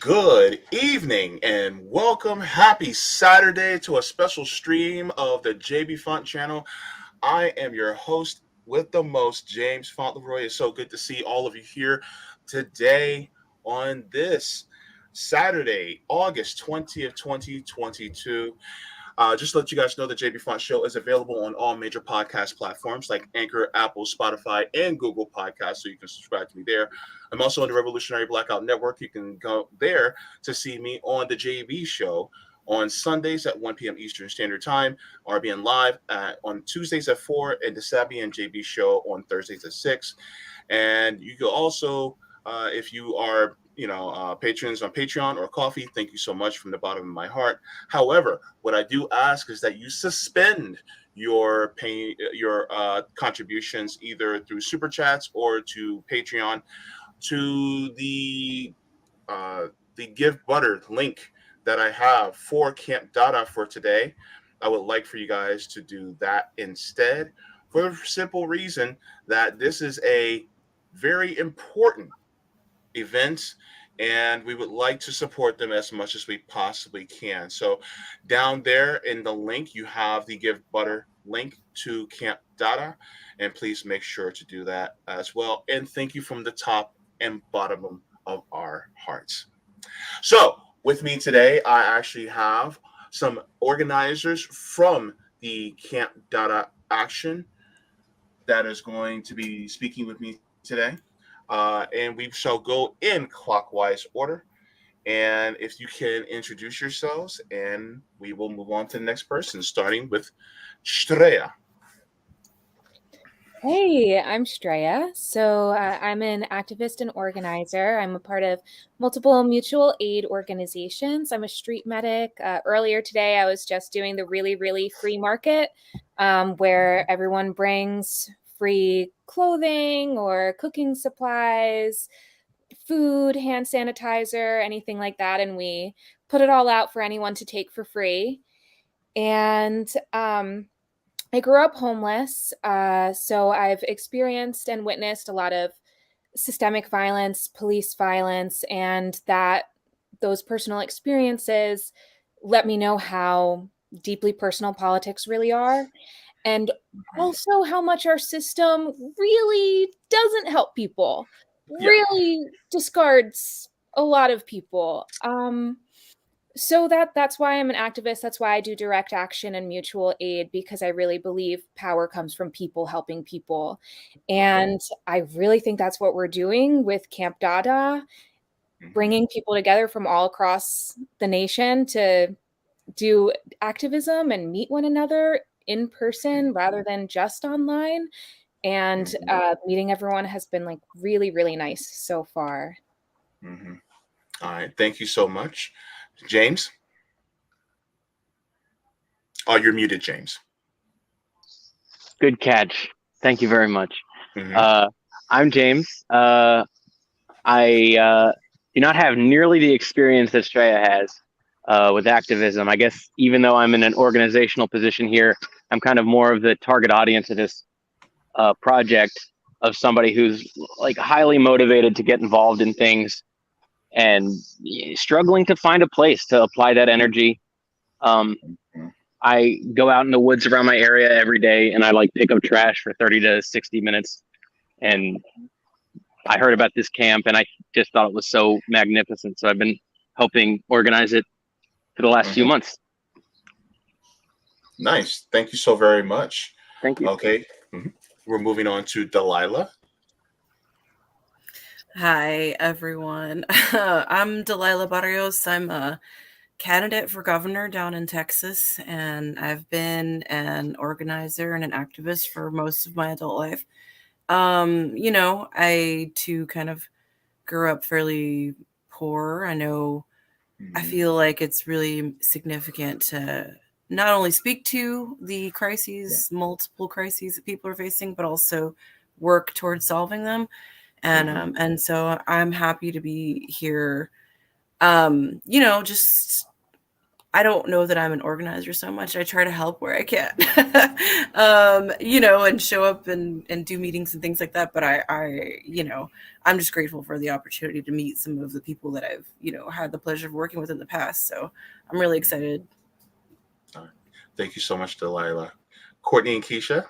Good evening and welcome. Happy Saturday to a special stream of the Jaybefaunt channel. I am your host with the most, James Fauntleroy. It's so good to see all of you here today on this Saturday, August 20th, 2022. Just to let you guys know, the Jaybefaunt Show is available on all major podcast platforms like Anchor, Apple, Spotify, and Google Podcasts, so you can subscribe to me there. I'm also on the Revolutionary Blackout Network. You can go there to see me on the JB Show on Sundays at 1 p.m. Eastern Standard Time, RBN Live on Tuesdays at 4, and the Savvy and JB Show on Thursdays at 6. And you can also, if you are patrons on Patreon or Coffee, thank you so much from the bottom of my heart. However, what I do ask is that you suspend your contributions either through super chats or to Patreon to the Give Butter link that I have for Camp Dada for today. I would like for you guys to do that instead, for the simple reason that this is a very important event, and we would like to support them as much as we possibly can. So down there in the link, you have the Give Butter link to Camp Dada, and please make sure to do that as well. And thank you from the top and bottom of our hearts. So with me today, I actually have some organizers from the Camp Dada Action that is going to be speaking with me today. And we shall go in clockwise order. And if you can introduce yourselves, and we will move on to the next person, starting with Shreya. Hey, I'm Shreya. So I'm an activist and organizer. I'm a part of multiple mutual aid organizations. I'm a street medic. Earlier today, I was just doing the really free market where everyone brings free clothing or cooking supplies, food, hand sanitizer, anything like that. And we put it all out for anyone to take for free. And I grew up homeless, so I've experienced and witnessed a lot of systemic violence, police violence, and those personal experiences let me know how deeply personal politics really are, and also how much our system really doesn't help people, really discards a lot of people. So that's why I'm an activist. That's why I do direct action and mutual aid, because I really believe power comes from people helping people. And I really think that's what we're doing with Camp Dada, bringing people together from all across the nation to do activism and meet one another in person rather than just online. And meeting everyone has been like really nice so far. All right. Thank you so much. James? Oh, you're muted, James. Good catch. Thank you very much. I'm James. I do not have nearly the experience that Shreya has with activism. I guess even though I'm in an organizational position here, I'm kind of more of the target audience of this project, of somebody who's like highly motivated to get involved in things and struggling to find a place to apply that energy. I go out in the woods around my area every day, and I like pick up trash for 30 to 60 minutes. And I heard about this camp, and I just thought it was so magnificent. So I've been helping organize it for the last few months. Nice. Thank you so very much. Thank you. Okay. We're moving on to Delilah. Hi, everyone. I'm Delilah Barrios. I'm a candidate for governor down in Texas, and I've been an organizer and an activist for most of my adult life. I too kind of grew up fairly poor. I feel like it's really significant to not only speak to the crises, multiple crises that people are facing, but also work towards solving them. And so I'm happy to be here. I don't know that I'm an organizer so much. I try to help where I can, and show up and do meetings and things like that. But I'm just grateful for the opportunity to meet some of the people that I've, had the pleasure of working with in the past. So I'm really excited. All right. Thank you so much, Delilah. Courtney and Kiesha.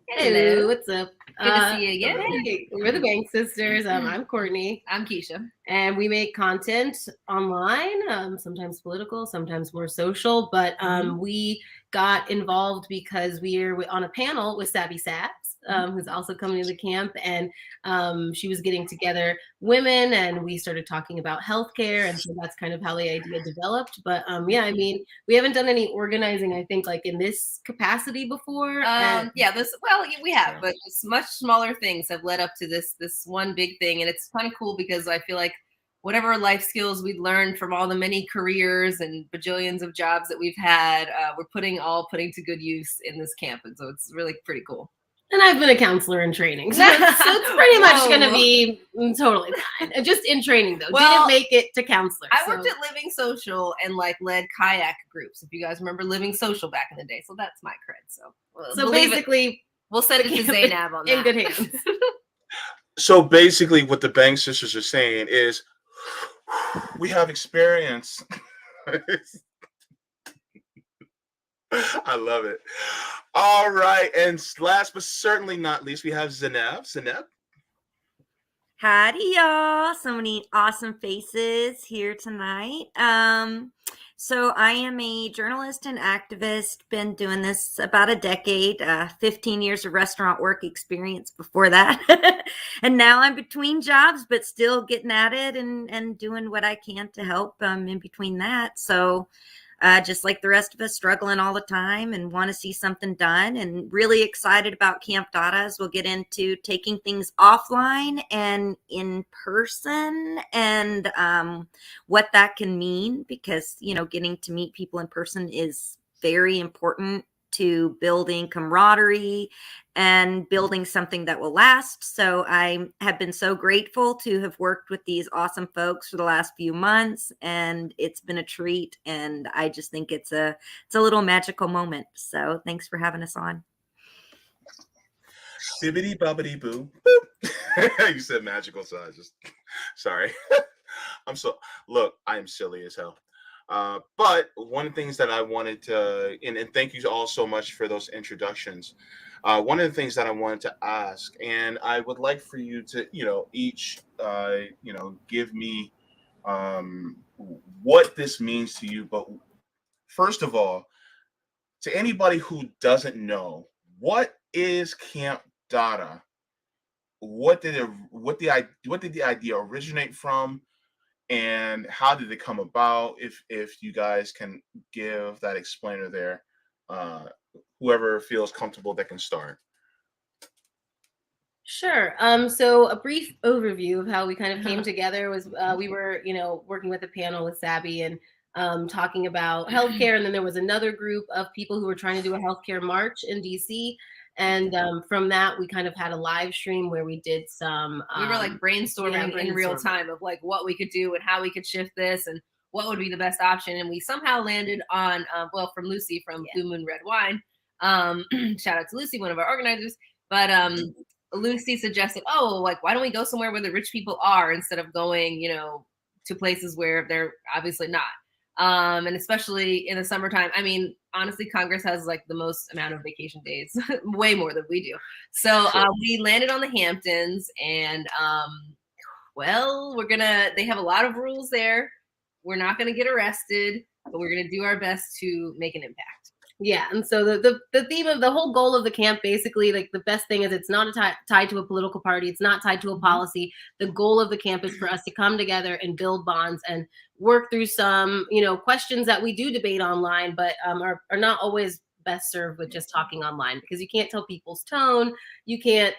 Hello, what's up? Good to see you again. Hey, we're the Banks sisters. I'm Courtney. I'm Kiesha. And we make content online, sometimes political, sometimes more social. But we got involved because we're on a panel with Sabby Saps, who's also coming to the camp. And she was getting together women, and we started talking about healthcare. And so that's kind of how the idea developed. But we haven't done any organizing, I think, like in this capacity before. We have, but it's much smaller things have led up to this one big thing. And it's kind of cool because I feel like whatever life skills we'd learned from all the many careers and bajillions of jobs that we've had, we're putting to good use in this camp. And so it's really pretty cool. And I've been a counselor in training, so it's pretty much going to be totally fine. Just in training, though. Didn't make it to counselor. I worked at Living Social and led kayak groups, if you guys remember Living Social back in the day. So that's my cred. So basically, we'll send it to Zainab on that. In good hands. So basically what the Banks sisters are saying is we have experience. I love it. All right. And last but certainly not least, we have Zainab. Zainab. Howdy, y'all. So many awesome faces here tonight. So I am a journalist and activist, been doing this about a decade, 15 years of restaurant work experience before that. And now I'm between jobs, but still getting at it and doing what I can to help in between that. So just like the rest of us, struggling all the time and want to see something done, and really excited about Camp Dada as we'll get into taking things offline and in person, and what that can mean, because, getting to meet people in person is very important to building camaraderie and building something that will last. So I have been so grateful to have worked with these awesome folks for the last few months, and it's been a treat. And I just think it's a little magical moment. So thanks for having us on. Bibbidi bobbidi boo. You said magical, so I just sorry. I am silly as hell. But one of the things that I wanted to, and thank you all so much for those introductions. One of the things that I wanted to ask, and I would like for you to, each, give me what this means to you. But first of all, to anybody who doesn't know, what is Camp Dada? What did the idea originate from? And how did it come about? If you guys can give that explainer there, whoever feels comfortable that can start. Sure. So a brief overview of how we kind of came together was we were, working with a panel with Sabby and talking about healthcare, and then there was another group of people who were trying to do a healthcare march in DC. And from that, we kind of had a live stream where we did some. We were brainstorming in real time of what we could do and how we could shift this and what would be the best option. And we somehow landed on, from Lucy from Blue Moon Red Wine. Shout out to Lucy, one of our organizers. But Lucy suggested, why don't we go somewhere where the rich people are instead of going, to places where they're obviously not. And especially in the summertime. I mean, honestly, Congress has the most amount of vacation days, way more than we do. So we landed on the Hamptons, and they have a lot of rules there. We're not gonna get arrested, but we're gonna do our best to make an impact. Yeah, and so the theme of the whole goal of the camp, basically, the best thing is it's not tied to a political party. It's not tied to a policy. The goal of the camp is for us to come together and build bonds and work through some, questions that we do debate online, but are not always best served with just talking online, because you can't tell people's tone. You can't,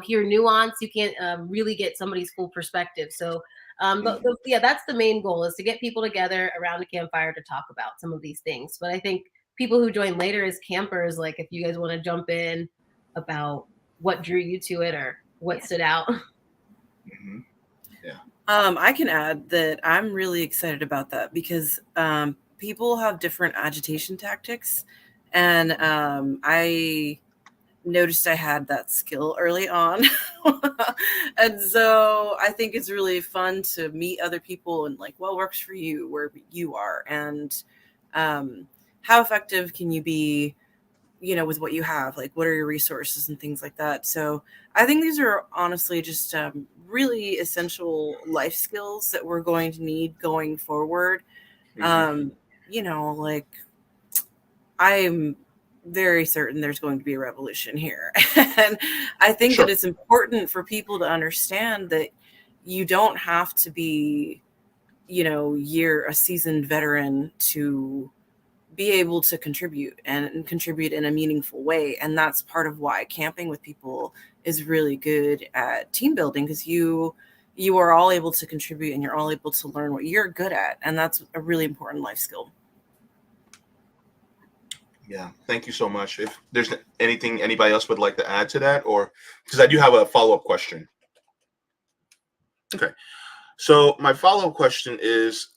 hear nuance. You can't really get somebody's full perspective. So that's the main goal, is to get people together around a campfire to talk about some of these things. But I think people who join later as campers, if you guys want to jump in about what drew you to it or what stood out. Mm-hmm. Yeah. I can add that I'm really excited about that because people have different agitation tactics, and I noticed I had that skill early on. And so I think it's really fun to meet other people and like what works for you where you are, and how effective can you be, with what you have, like what are your resources and things like that. So I think these are honestly just really essential life skills that we're going to need going forward. Like I'm very certain there's going to be a revolution here. And I think that it's important for people to understand that you don't have to be, a seasoned veteran to be able to contribute and contribute in a meaningful way. And that's part of why camping with people is really good at team building, because you are all able to contribute and you're all able to learn what you're good at. And that's a really important life skill. Yeah, thank you so much. If there's anything anybody else would like to add to that, or because I do have a follow-up question. Okay, so my follow-up question is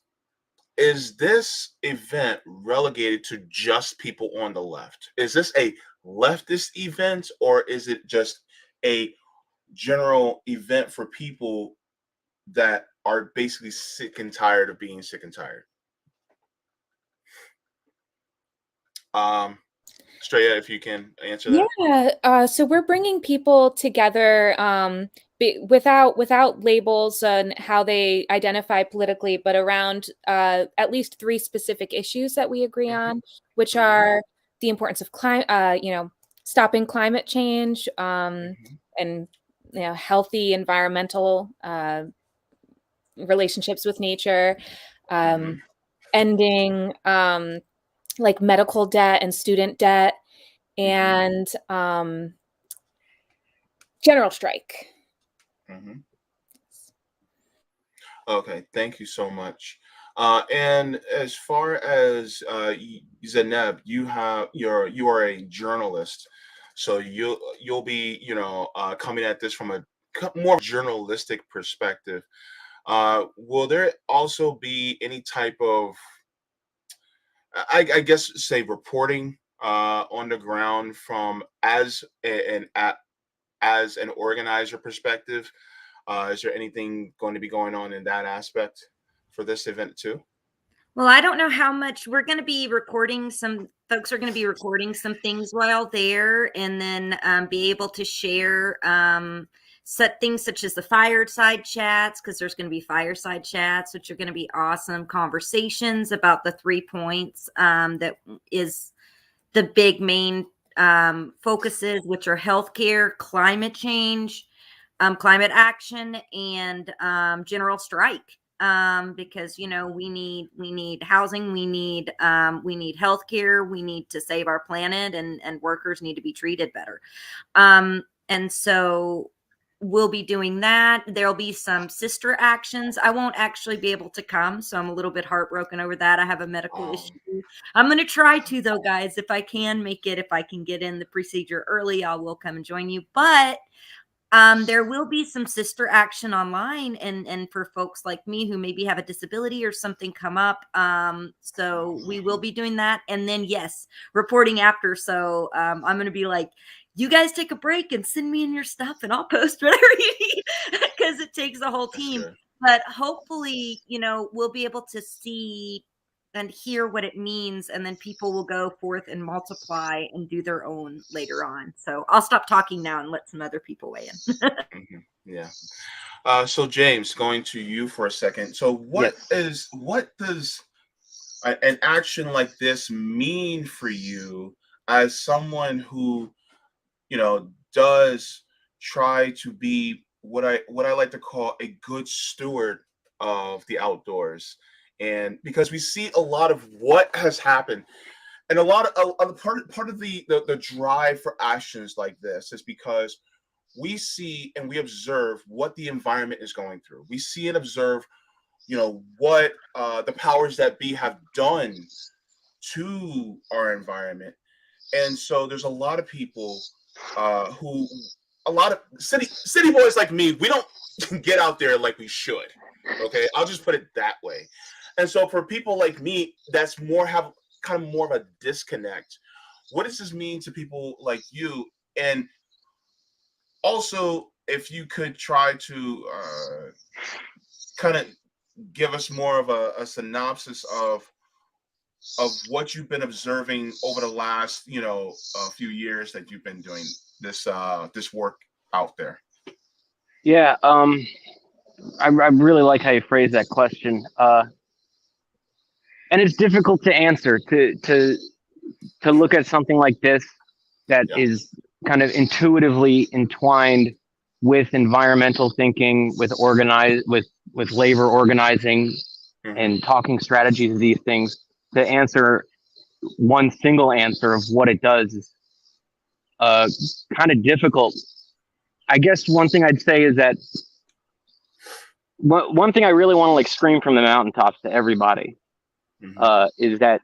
this event relegated to just people on the left? Is this a leftist event, or is it just a general event for people that are basically sick and tired of being sick and tired? Straya, if you can answer that. Yeah, so we're bringing people together without labels on how they identify politically, but around at least 3 specific issues that we agree on, which are the importance of stopping climate change, and healthy environmental relationships with nature, ending like medical debt and student debt, and general strike. Okay, thank you so much. And as far as Zainab, you are a journalist, so you'll be coming at this from a more journalistic perspective. Will there also be any type of I guess say reporting on the ground from as an organizer perspective? Is there anything going to be going on in that aspect for this event too? Well, I don't know how much we're going to be recording. Some folks are going to be recording some things while there, and then be able to share set things such as the fireside chats, because there's going to be fireside chats, which are going to be awesome conversations about the 3 points that is the big main focuses, which are healthcare, climate change, climate action, and general strike. Because we need housing, we need healthcare, we need to save our planet, and workers need to be treated better. And so we'll be doing that. There'll be some sister actions. I won't actually be able to come, so I'm a little bit heartbroken over that. I have a medical issue. I'm going to try to, though, guys. If I can make it, if I can get in the procedure early, I will come and join you. But there will be some sister action online, and for folks like me who maybe have a disability or something come up. So we will be doing that. And then, yes, reporting after. So I'm going to be like, you guys take a break and send me in your stuff and I'll post whatever you need, because it takes a whole team. But hopefully, we'll be able to see and hear what it means, and then people will go forth and multiply and do their own later on. So I'll stop talking now and let some other people weigh in. Yeah. So James, going to you for a second. So what does an action like this mean for you as someone who does try to be what I like to call a good steward of the outdoors? And because we see a lot of what has happened, and a lot of part of the drive for actions like this is because we see and we observe what the environment is going through. We see and observe, what the powers that be have done to our environment. And so there's a lot of people a lot of city boys like me, we don't get out there like we should. Okay, I'll just put it that way. And so for people like me, that's have kind of more of a disconnect. What does this mean to people like you? And also, if you could try to kind of give us more of a synopsis of what you've been observing over the last, a few years that you've been doing this work out there. Yeah, I really like how you phrase that question, and it's difficult to answer. To look at something like this that Yeah. is kind of intuitively entwined with environmental thinking, with labor organizing, and talking strategies of these things. To answer one single answer of what it does is kind of difficult. I guess one thing I'd say is that one thing I really want to like scream from the mountaintops to everybody is that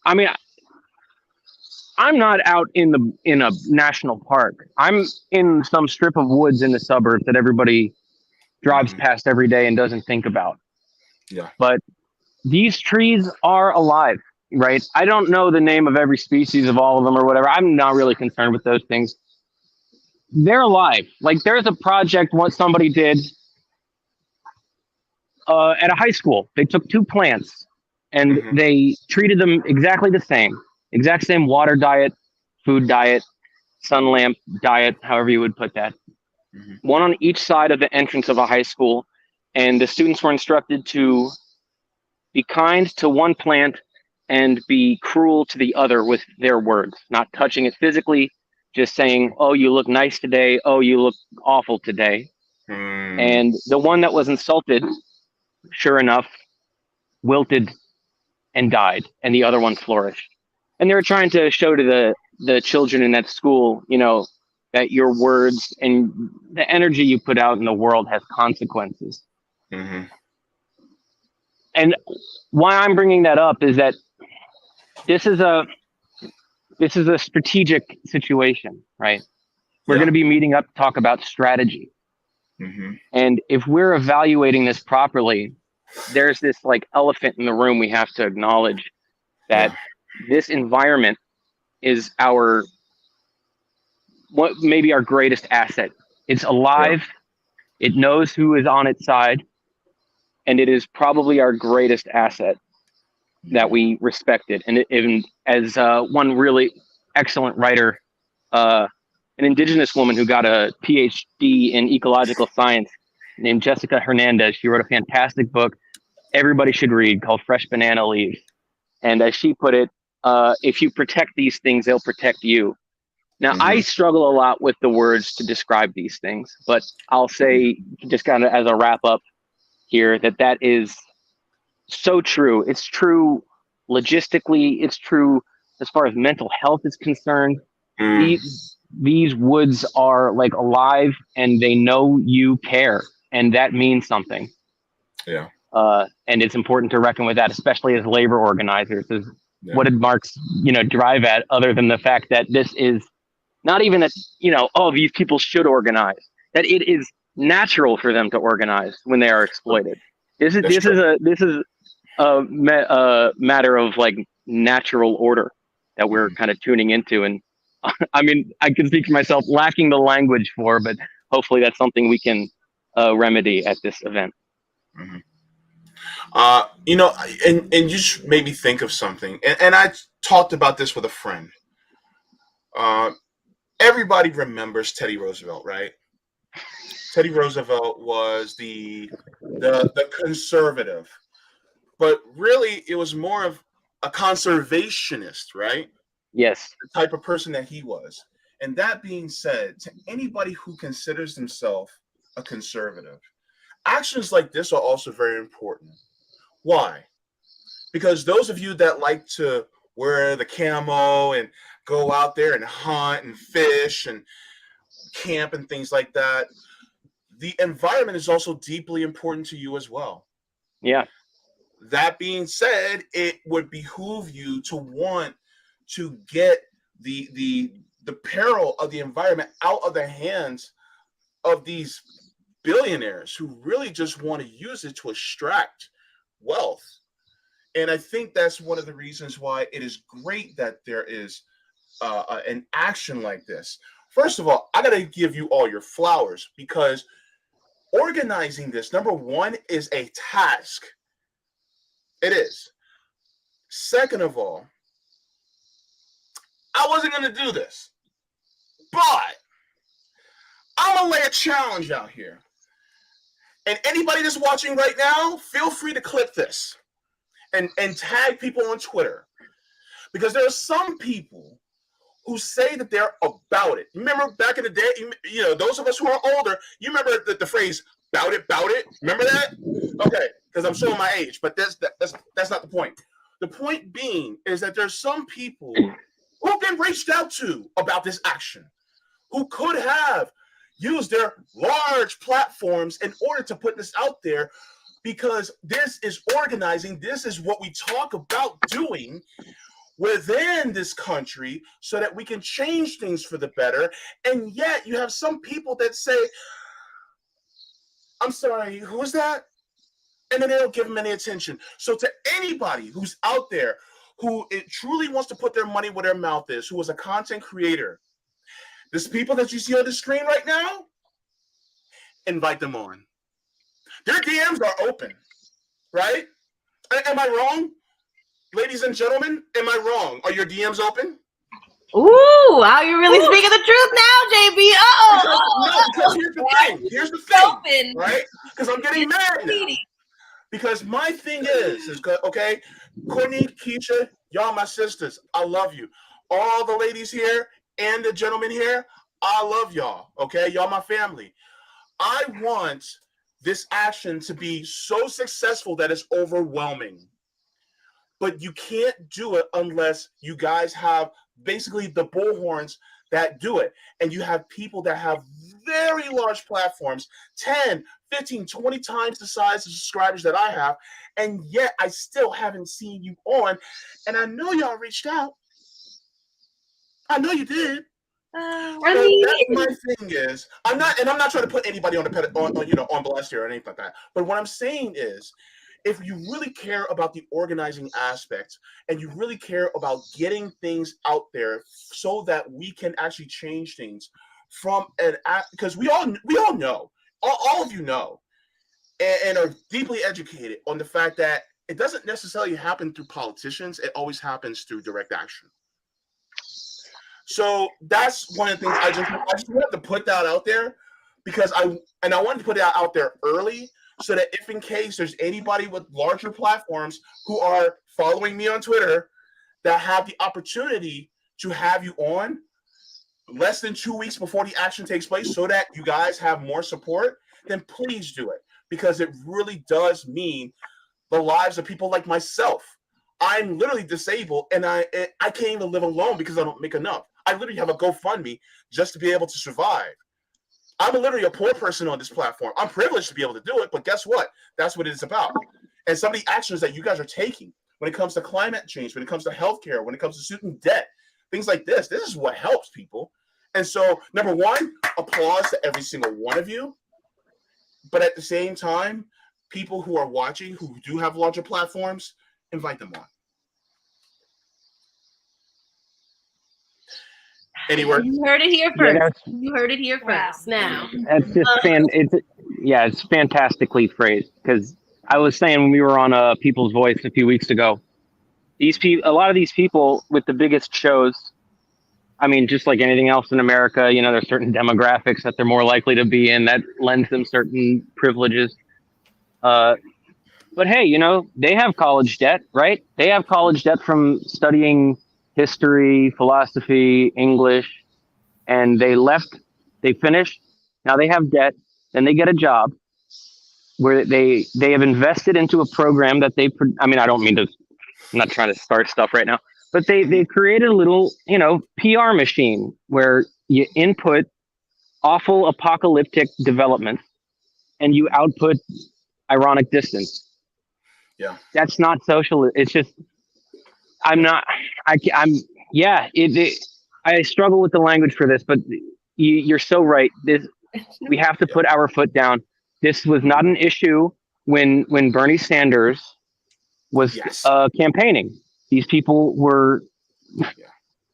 I mean, I'm not out in a national park. I'm in some strip of woods in the suburbs that everybody drives past every day and doesn't think about. Yeah. But these trees are alive, right? I don't know the name of every species of all of them or whatever. I'm not really concerned with those things. They're alive. Like there's a project what somebody did at a high school. They took 2 plants and they treated them exactly the same. Exact same water diet, food diet, sun lamp diet, however you would put that. One on each side of the entrance of a high school. And the students were instructed to be kind to one plant and be cruel to the other with their words, not touching it physically, just saying, oh, you look nice today. Oh, you look awful today. And the one that was insulted, sure enough, wilted and died, and the other one flourished. And they were trying to show to the children in that school, that your words and the energy you put out in the world has consequences. And why I'm bringing that up is that this is a strategic situation, right? We're going to be meeting up to talk about strategy. And if we're evaluating this properly, there's this like elephant in the room we have to acknowledge that this environment is maybe our greatest asset. It's alive. It knows who is on its side. And it is probably our greatest asset that we respect it. And even as one really excellent writer, an indigenous woman who got a PhD in ecological science named Jessica Hernandez, she wrote a fantastic book everybody should read called Fresh Banana Leaves. And as she put it, if you protect these things, they'll protect you. Now, I struggle a lot with the words to describe these things, but I'll say just kind of as a wrap up here that is so true. It's true logistically. It's true as far as mental health is concerned. These woods are like alive and they know you care, and that means something. Yeah. And it's important to reckon with that, especially as labor organizers. What did Marx, drive at, other than the fact that this is not even that, these people should organize, that it is natural for them to organize when they are exploited. This is a matter of like natural order that we're kind of tuning into. And I mean, I can speak for myself, lacking the language for, but hopefully that's something we can remedy at this event. And you just made me think of something, and I talked about this with a friend. Everybody remembers Teddy Roosevelt, right? Teddy Roosevelt was the conservative, but really it was more of a conservationist, right? Yes. The type of person that he was. And that being said, to anybody who considers himself a conservative, actions like this are also very important. Why? Because those of you that like to wear the camo and go out there and hunt and fish and camp and things like that, the environment is also deeply important to you as well. Yeah. That being said, it would behoove you to want to get the peril of the environment out of the hands of these billionaires who really just want to use it to extract wealth. And I think that's one of the reasons why it is great that there is an action like this. First of all, I got to give you all your flowers, because organizing this, number one, is a task. It is. Second of all, I wasn't going to do this, but I'm going to lay a challenge out here. And anybody that's watching right now, feel free to clip this and tag people on Twitter. Because there are some people who say that they're about it. Remember back in the day, you know, those of us who are older, you remember the phrase, bout it, bout it? Remember that? Okay, because I'm showing my age, but that's not the point. The point being is that there's some people who've been reached out to about this action, who could have used their large platforms in order to put this out there, because this is organizing. This is what we talk about doing within this country so that we can change things for the better. And yet you have some people that say, I'm sorry, who is that? And then they don't give them any attention. So to anybody who's out there who it truly wants to put their money where their mouth is, who is a content creator, these people that you see on the screen right now, invite them on. Their DMs are open, right? Am I wrong? Ladies and gentlemen, am I wrong? Are your DMs open? Ooh, wow, you're really speaking the truth now, JB. No, because here's the thing. Here's the thing, right? Because I'm getting mad now. Because my thing is okay, Courtney, Kiesha, y'all my sisters. I love you. All the ladies here and the gentlemen here, I love y'all, okay? Y'all my family. I want this action to be so successful that it's overwhelming. But you can't do it unless you guys have basically the bullhorns that do it. And you have people that have very large platforms, 10, 15, 20 times the size of subscribers that I have. And yet I still haven't seen you on. And I know y'all reached out. I know you did. So that's my thing is, I'm not trying to put anybody on on blast here or anything like that. But what I'm saying is, if you really care about the organizing aspect and you really care about getting things out there so that we can actually change things because we all know, all of you know, and are deeply educated on the fact that it doesn't necessarily happen through politicians. It always happens through direct action. So that's one of the things I just wanted to put that out there, because I wanted to put that out there early, so that if in case there's anybody with larger platforms who are following me on Twitter that have the opportunity to have you on less than 2 weeks before the action takes place so that you guys have more support, then please do it, because it really does mean the lives of people like myself. I'm literally disabled and I can't even live alone because I don't make enough. I literally have a GoFundMe just to be able to survive. I'm literally a poor person on this platform. I'm privileged to be able to do it, but guess what? That's what it's about. And some of the actions that you guys are taking when it comes to climate change, when it comes to healthcare, when it comes to student debt, things like this is what helps people. And so, number one, applause to every single one of you. But at the same time, people who are watching, who do have larger platforms, invite them on. Anywhere. You heard it here first. You heard it here first. Now. That's just it's fantastically phrased, because I was saying when we were on People's Voice a few weeks ago, a lot of these people with the biggest shows, I mean, just like anything else in America, there's certain demographics that they're more likely to be in that lends them certain privileges. But hey, they have college debt, right? They have college debt from studying history, philosophy, English, and they finished. Now they have debt. Then they get a job where they have invested into a program that I'm not trying to start stuff right now, but they created a little, PR machine where you input awful apocalyptic developments and you output ironic distance. Yeah. That's not social. It's just, I struggle with the language for this, but you're so right. We have to put our foot down. This was not an issue when Bernie Sanders was Yes. campaigning. These people were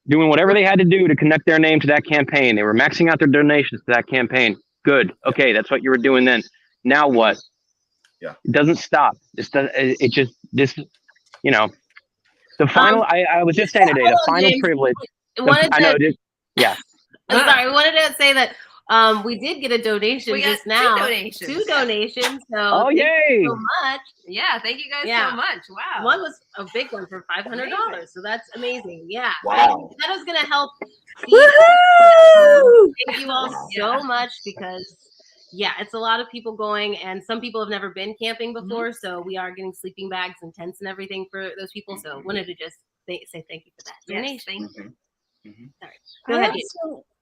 doing whatever they had to do to connect their name to that campaign. They were maxing out their donations to that campaign. Good. Okay, that's what you were doing then. Now what? Yeah. It doesn't stop. You know, the final, I was just saying today, the final James. privilege. I know. Yeah. I'm sorry. I wanted to say that we did get a donation just now. Two donations. So oh, thank yay. you so much. Yeah, thank you guys so much. Wow. One was a big one for $500. So that's amazing. Yeah. Wow. That is going to help. Thank you all so much because it's a lot of people going, and some people have never been camping before. So we are getting sleeping bags and tents and everything for those people. So wanted to just say thank you for that donation. Thank you. Sorry. Go ahead.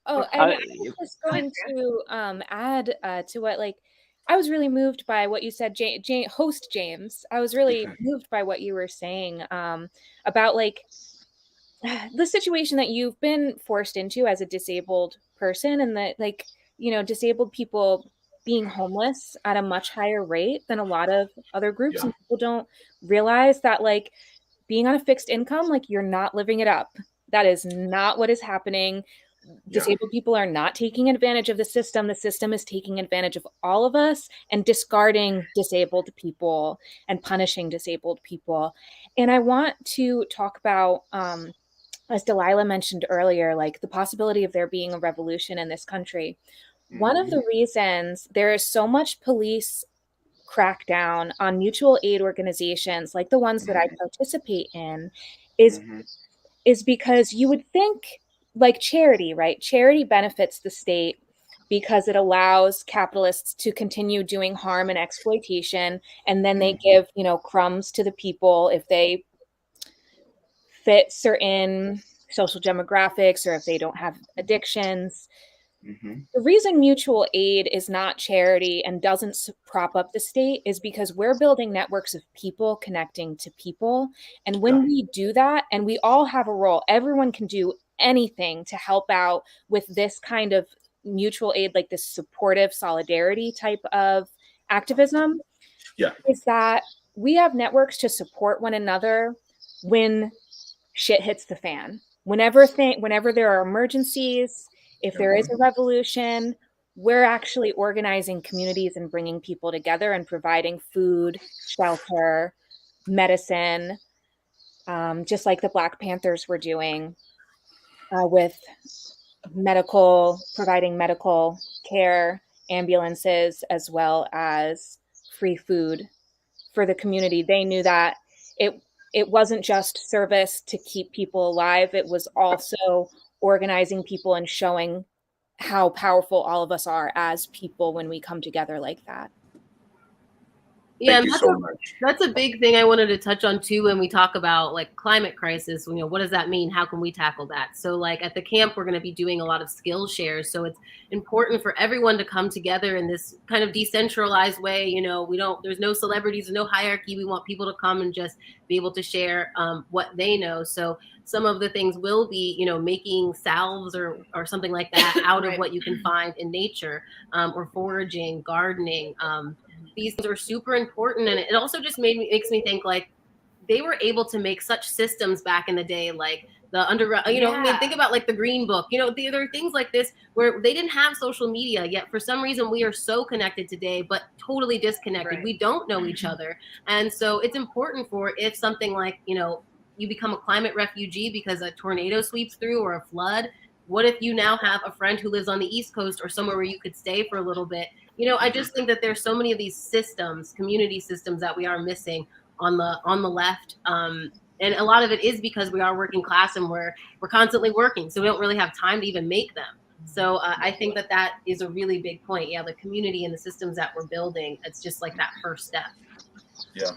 I was just going to add to what, like, I was really moved by what you said, host James. I was really moved by what you were saying about, like, the situation that you've been forced into as a disabled person, and that, like, disabled people being homeless at a much higher rate than a lot of other groups. And people don't realize that, like, being on a fixed income, like, you're not living it up. That is not what is happening. Disabled people are not taking advantage of the system. The system is taking advantage of all of us and discarding disabled people and punishing disabled people. And I want to talk about, as Delilah mentioned earlier, like, the possibility of there being a revolution in this country. One of the reasons there is so much police crackdown on mutual aid organizations like the ones that I participate in is because you would think, like, charity, right? Charity benefits the state because it allows capitalists to continue doing harm and exploitation, and then they give, crumbs to the people if they fit certain social demographics or if they don't have addictions. The reason mutual aid is not charity and doesn't prop up the state is because we're building networks of people connecting to people. And when we do that, and we all have a role, everyone can do anything to help out with this kind of mutual aid, like this supportive solidarity type of activism, is that we have networks to support one another when shit hits the fan. Whenever there are emergencies, if there is a revolution, we're actually organizing communities and bringing people together and providing food, shelter, medicine, just like the Black Panthers were doing with providing medical care, ambulances, as well as free food for the community. They knew that it wasn't just service to keep people alive. It was also organizing people and showing how powerful all of us are as people when we come together like that. Yeah, that's a big thing I wanted to touch on too when we talk about, like, climate crisis. What does that mean? How can we tackle that? So, like, at the camp, we're going to be doing a lot of skill shares. So it's important for everyone to come together in this kind of decentralized way. There's no celebrities, no hierarchy. We want people to come and just be able to share what they know. So some of the things will be, making salves or something like that out of what you can find in nature, or foraging, gardening. These things are super important, and it also just makes me think, like, they were able to make such systems back in the day, like the underground. Think about, like, the Green Book. There are things like this where they didn't have social media yet. For some reason, we are so connected today, but totally disconnected. Right. We don't know each other, and so it's important for, if something like, you become a climate refugee because a tornado sweeps through or a flood. What if you now have a friend who lives on the East Coast or somewhere where you could stay for a little bit? I just think that there's so many of these systems, community systems, that we are missing on the left. And a lot of it is because we are working class and we're constantly working. So we don't really have time to even make them. So I think that is a really big point. Yeah, the community and the systems that we're building, it's just like that first step. Yeah.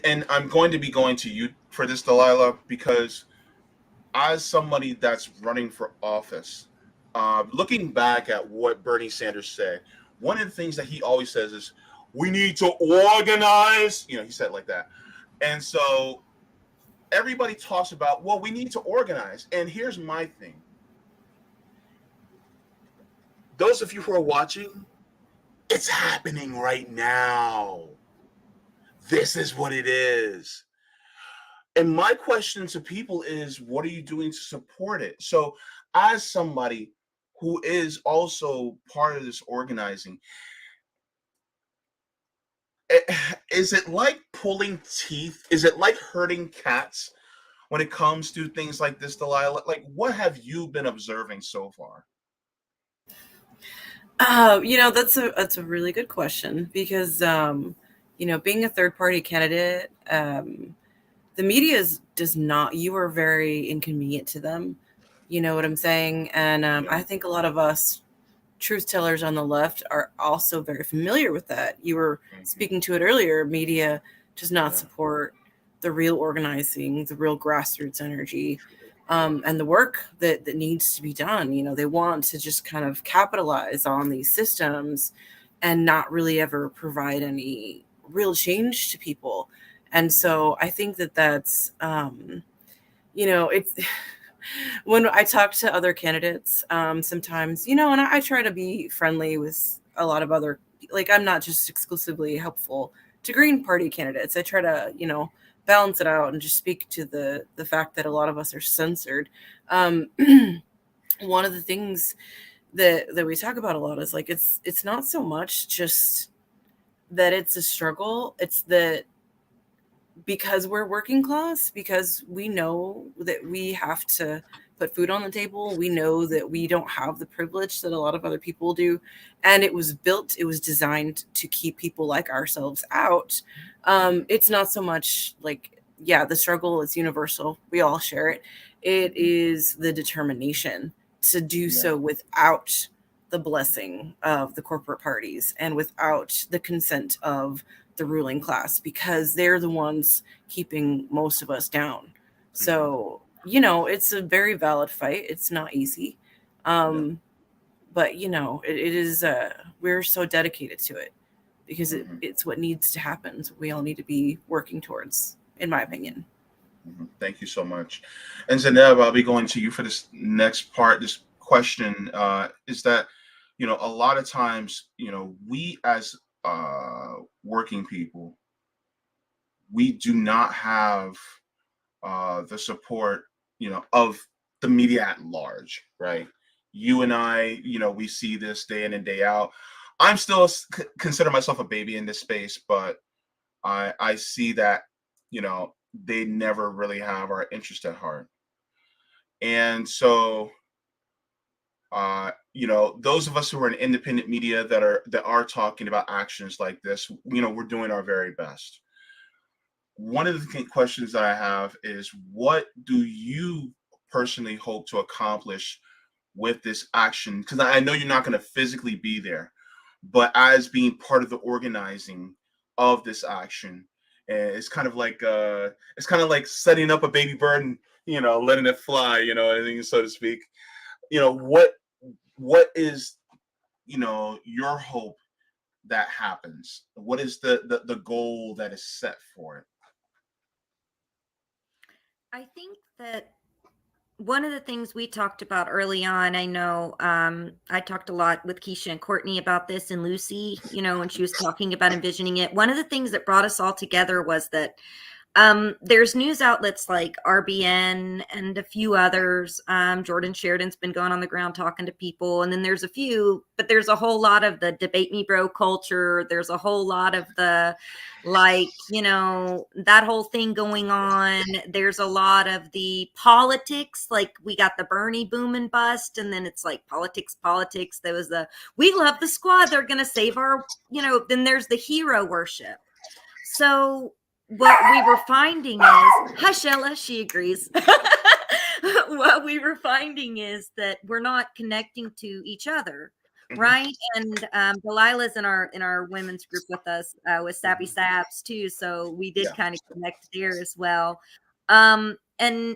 And I'm going to be going to you for this, Delilah, because as somebody that's running for office, looking back at what Bernie Sanders said, one of the things that he always says is, we need to organize. He said it like that. And so everybody talks about, well, we need to organize. And here's my thing. those of you who are watching, it's happening right now. This is what it is. And my question to people is, what are you doing to support it? So, as somebody who is also part of this organizing, is it like pulling teeth? Is it like herding cats when it comes to things like this, Delilah? Like, what have you been observing so far? That's a really good question because being a third party candidate, the media does not. You are very inconvenient to them. You know what I'm saying? And I think a lot of us truth tellers on the left are also very familiar with that. You were speaking to it earlier. Media does not support the real organizing, the real grassroots energy, and the work that needs to be done. They want to just kind of capitalize on these systems and not really ever provide any real change to people. And so I think that's, it's when I talk to other candidates, sometimes, and I try to be friendly with a lot of other, like, I'm not just exclusively helpful to Green Party candidates. I try to, balance it out and just speak to the fact that a lot of us are censored. One of the things that we talk about a lot is like, it's not so much just that it's a struggle. It's that because we're working class, because we know that we have to put food on the table, we know that we don't have the privilege that a lot of other people do, and it was designed to keep people like ourselves out. It's not so much like, the struggle is universal, we all share it. It is the determination to do so without the blessing of the corporate parties and without the consent of the ruling class, because they're the ones keeping most of us down. So, it's a very valid fight. It's not easy. But, it is, we're so dedicated to it because it's what needs to happen. So we all need to be working towards, in my opinion. Thank you so much. And Zainab, I'll be going to you for this next part. This question is that, a lot of times, we as working people, we do not have the support, of the media at large, right? You and I, we see this day in and day out. I'm still consider myself a baby in this space, but I see that, they never really have our interest at heart. And so, those of us who are in independent media that are talking about actions like this, we're doing our very best. One of the questions that I have is, what do you personally hope to accomplish with this action? Because I know you're not going to physically be there, but as being part of the organizing of this action, it's kind of like setting up a baby bird and letting it fly, so to speak. What is your hope that happens? What is the goal that is set for it? I think that one of the things we talked about early on, I know I talked a lot with Kiesha and Courtney about this, and Lucy, when she was talking about envisioning it. One of the things that brought us all together was that there's news outlets like RBN and a few others. Jordan Sheridan's been going on the ground talking to people. And then there's a few, but there's a whole lot of the debate me bro culture. There's a whole lot of the, that whole thing going on. There's a lot of the politics, like we got the Bernie boom and bust. And then it's like politics. There was we love the squad. They're going to save our, then there's the hero worship. So what we were finding is, hush, Ella, she agrees. What we were finding is that we're not connecting to each other, right? And Delilah's in our women's group with us with Sappy Saps too, so we did kind of connect there as well. And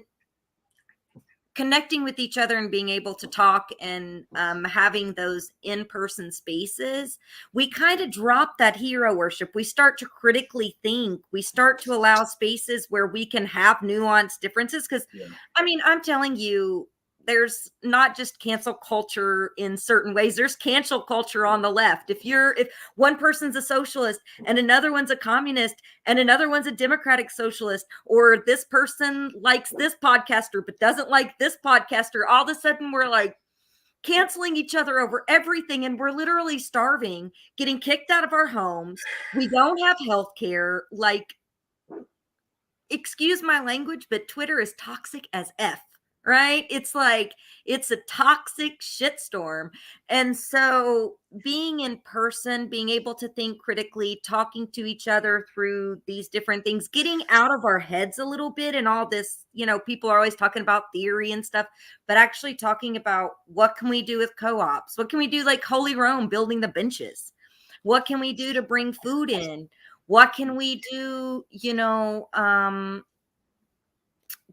connecting with each other and being able to talk and having those in-person spaces, we kind of drop that hero worship. We start to critically think. We start to allow spaces where we can have nuanced differences. Because, I'm telling you, there's not just cancel culture in certain ways. There's cancel culture on the left. If one person's a socialist and another one's a communist and another one's a democratic socialist, or this person likes this podcaster but doesn't like this podcaster, all of a sudden we're like canceling each other over everything, and we're literally starving, getting kicked out of our homes. We don't have health care. Like, excuse my language, but Twitter is toxic as F, right? It's like, it's a toxic shitstorm. And so being in person, being able to think critically, talking to each other through these different things, getting out of our heads a little bit, and all this, people are always talking about theory and stuff, but actually talking about what can we do with co-ops? What can we do, like Holy Rome, building the benches? What can we do to bring food in? What can we do,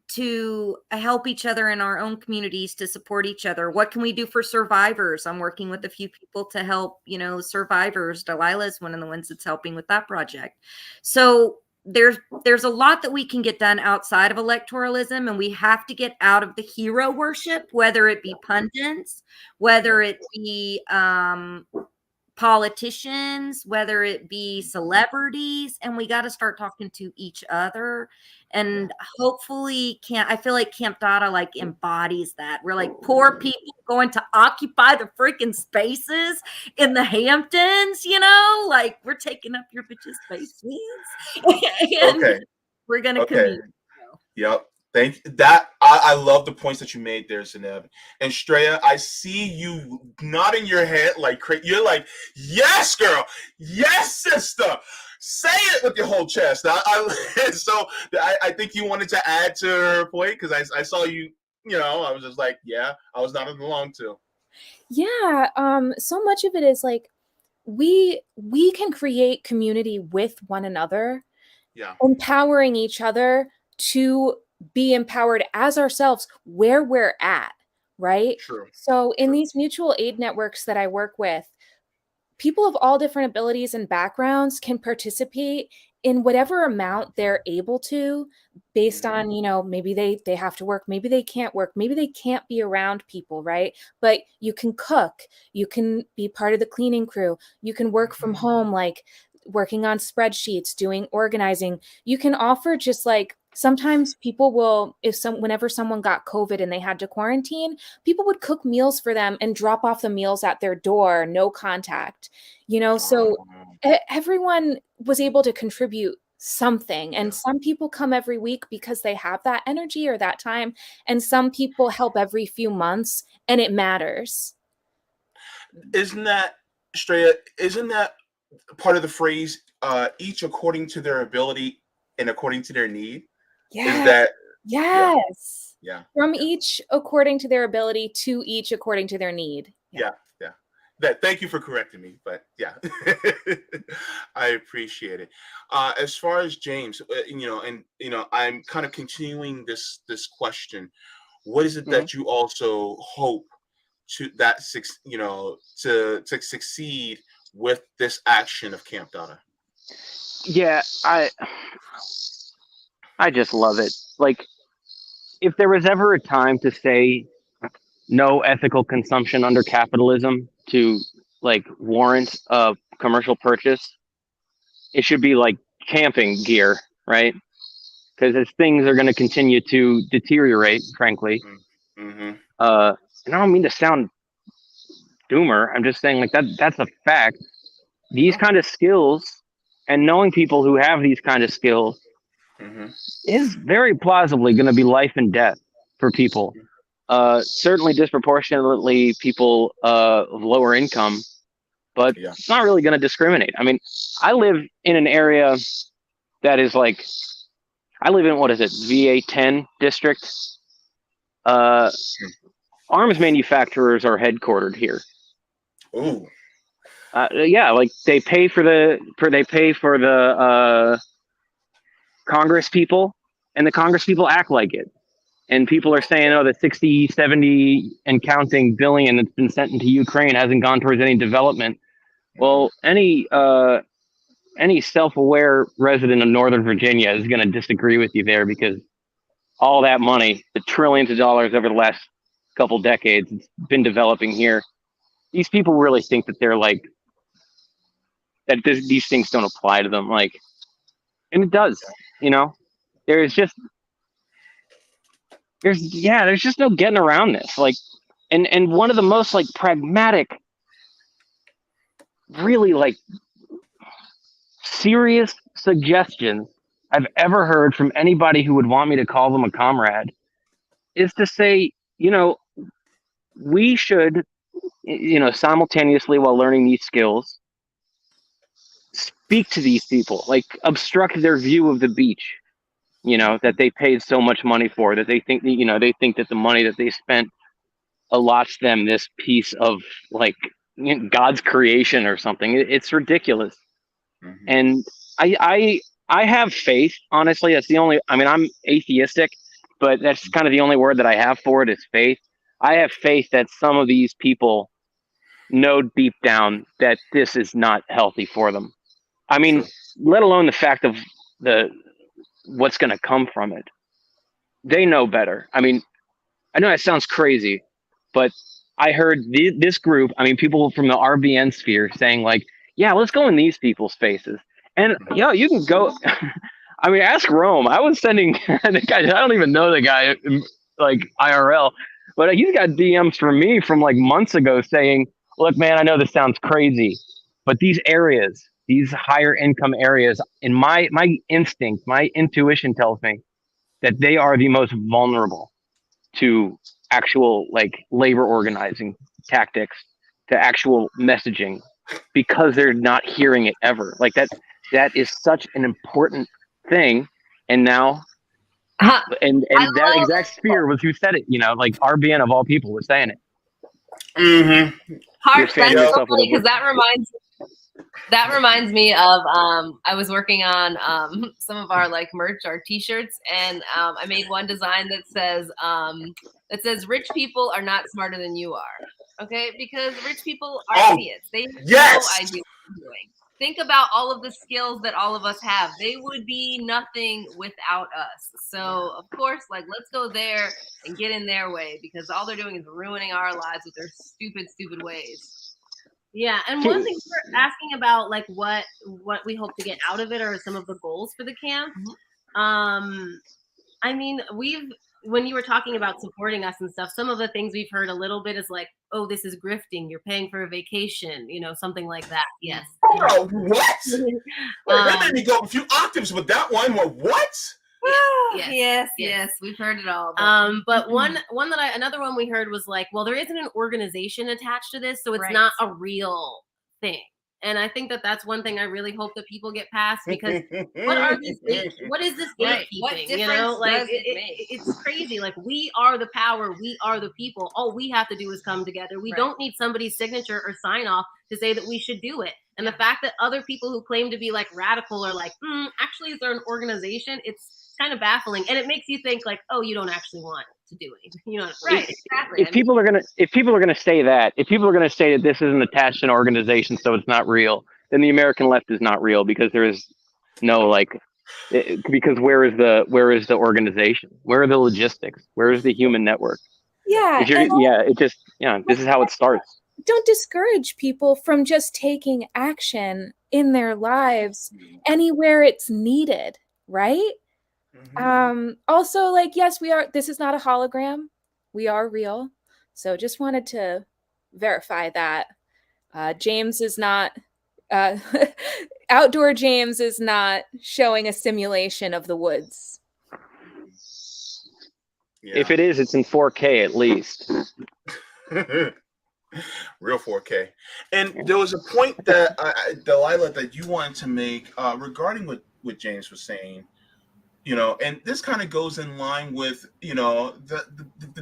to help each other in our own communities, to support each other? What can we do for survivors? I'm working with a few people to help, survivors. Delilah is one of the ones that's helping with that project. So there's a lot that we can get done outside of electoralism, and we have to get out of the hero worship, whether it be pundits, whether it be politicians, whether it be celebrities, and we got to start talking to each other. And hopefully I feel like Camp Dada like embodies that. We're like poor people going to occupy the freaking spaces in the Hamptons, like we're taking up your bitches' spaces. And Okay. we're gonna commute. Yep. Thank that. I love the points that you made there, Zeneb. And Straya, I see you nodding your head like you're like, yes, girl, yes, sister. Say it with your whole chest. I think you wanted to add to her point, because I saw you. I was just like, yeah, I was nodding along too. Yeah. So much of it is like we can create community with one another. Yeah. Empowering each other to be empowered as ourselves where we're at, right? True. So in these mutual aid networks that I work with, people of all different abilities and backgrounds can participate in whatever amount they're able to, based on, maybe they have to work, maybe they can't work, maybe they can't be around people, right? But you can cook, you can be part of the cleaning crew, you can work from home, like working on spreadsheets, doing organizing. You can offer just like, sometimes people will, whenever someone got COVID and they had to quarantine, people would cook meals for them and drop off the meals at their door, no contact, so everyone was able to contribute something. And some people come every week because they have that energy or that time. And some people help every few months, and it matters. Isn't that, Straya, part of the phrase, each according to their ability and according to their need? Yeah. Is that? Yes. Yeah. From each according to their ability to each according to their need. Yeah. Thank you for correcting me, but yeah, I appreciate it. As far as James, I'm kind of continuing this question. What is it that you also hope to succeed with this action of Camp Dada? Yeah, I just love it. Like, if there was ever a time to say no ethical consumption under capitalism to like warrant a commercial purchase, it should be like camping gear, right? Because as things are going to continue to deteriorate, frankly, and I don't mean to sound doomer, I'm just saying like that's a fact. These kind of skills and knowing people who have these kind of skills is very plausibly going to be life and death for people. Certainly disproportionately people of lower income, but it's not really going to discriminate. I mean, I live in an area that is like, I live in, VA 10 district. Arms manufacturers are headquartered here. Ooh. Yeah, like they pay for the Congress people, and the Congress people act like it. And people are saying, oh, the 60, 70 and counting billion that's been sent into Ukraine hasn't gone towards any development. Well, any self-aware resident of Northern Virginia is going to disagree with you there, because all that money, the trillions of dollars over the last couple decades. It's been developing here. These people really think that they're like that. These things don't apply to them. Like, and it does. You know, there's just there's just no getting around this. Like, and one of the most like pragmatic, really like serious suggestions I've ever heard from anybody who would want me to call them a comrade is to say, you know, we should, you know, simultaneously while learning these skills, speak to these people, like obstruct their view of the beach, you know, that they paid so much money for, that they think, you know, they think that the money that they spent allots them this piece of like God's creation or something. It's ridiculous. Mm-hmm. And I have faith, honestly. That's the only, I mean, I'm atheistic, but that's kind of the only word that I have for it is faith. I have faith that some of these people know deep down that this is not healthy for them. I mean, Sure. let alone the fact of what's going to come from it. They know better. I mean, I know that sounds crazy, but I heard this group, I mean, people from the RBN sphere saying like, yeah, let's go in these people's faces. And yeah, you can go. I mean, ask Rome. I was sending the guy. I don't even know the guy like IRL, but he's got DMs from me from like months ago saying, "Look, man, I know this sounds crazy, but these areas, these higher income areas, in my instinct, my intuition tells me that they are the most vulnerable to actual like labor organizing tactics, to actual messaging, because they're not hearing it ever. Like that is such an important thing. And now and that exact sphere was who said it, you know, like RBN of all people was saying it. Mm-hmm. Heart, that's You're so yourself with funny a book. because that reminds me of I was working on some of our like merch, our t-shirts, and I made one design that says rich people are not smarter than you are. Okay, because rich people are idiots. They have no idea what they're doing. Think about all of the skills that all of us have. They would be nothing without us. So of course, like, let's go there and get in their way, because all they're doing is ruining our lives with their stupid ways. Yeah, and one thing we're asking about, like what we hope to get out of it, or some of the goals for the camp. I mean, when you were talking about supporting us and stuff, some of the things we've heard a little bit is like, oh, this is grifting. You're paying for a vacation, you know, something like that. Yes. Oh, what? Wait, that made me go a few octaves with that one. Well, what? Yes, we've heard it all. But another one we heard was like, well, there isn't an organization attached to this, so it's not a real thing. And I think that's one thing I really hope that people get past, because what is this gatekeeping? You know, like it's crazy. Like, we are the power, we are the people. All we have to do is come together. We don't need somebody's signature or sign off to say that we should do it. And the fact that other people who claim to be like radical are like, actually, is there an organization? It's kind of baffling, and it makes you think like, oh, you don't actually want to do anything. You know, right? Exactly. If people are gonna say that this isn't attached to an organization, so it's not real, then the American left is not real, because there is no because where is the organization? Where are the logistics? Where is the human network? Yeah. This is how it starts. Don't discourage people from just taking action in their lives anywhere it's needed, right? Also, like, yes, this is not a hologram. We are real. So just wanted to verify that. James is not, Outdoor James is not showing a simulation of the woods. Yeah. If it is, it's in 4K at least. Real 4K. And there was a point that Delilah, that you wanted to make regarding what James was saying. You know, and this kind of goes in line with, you know, the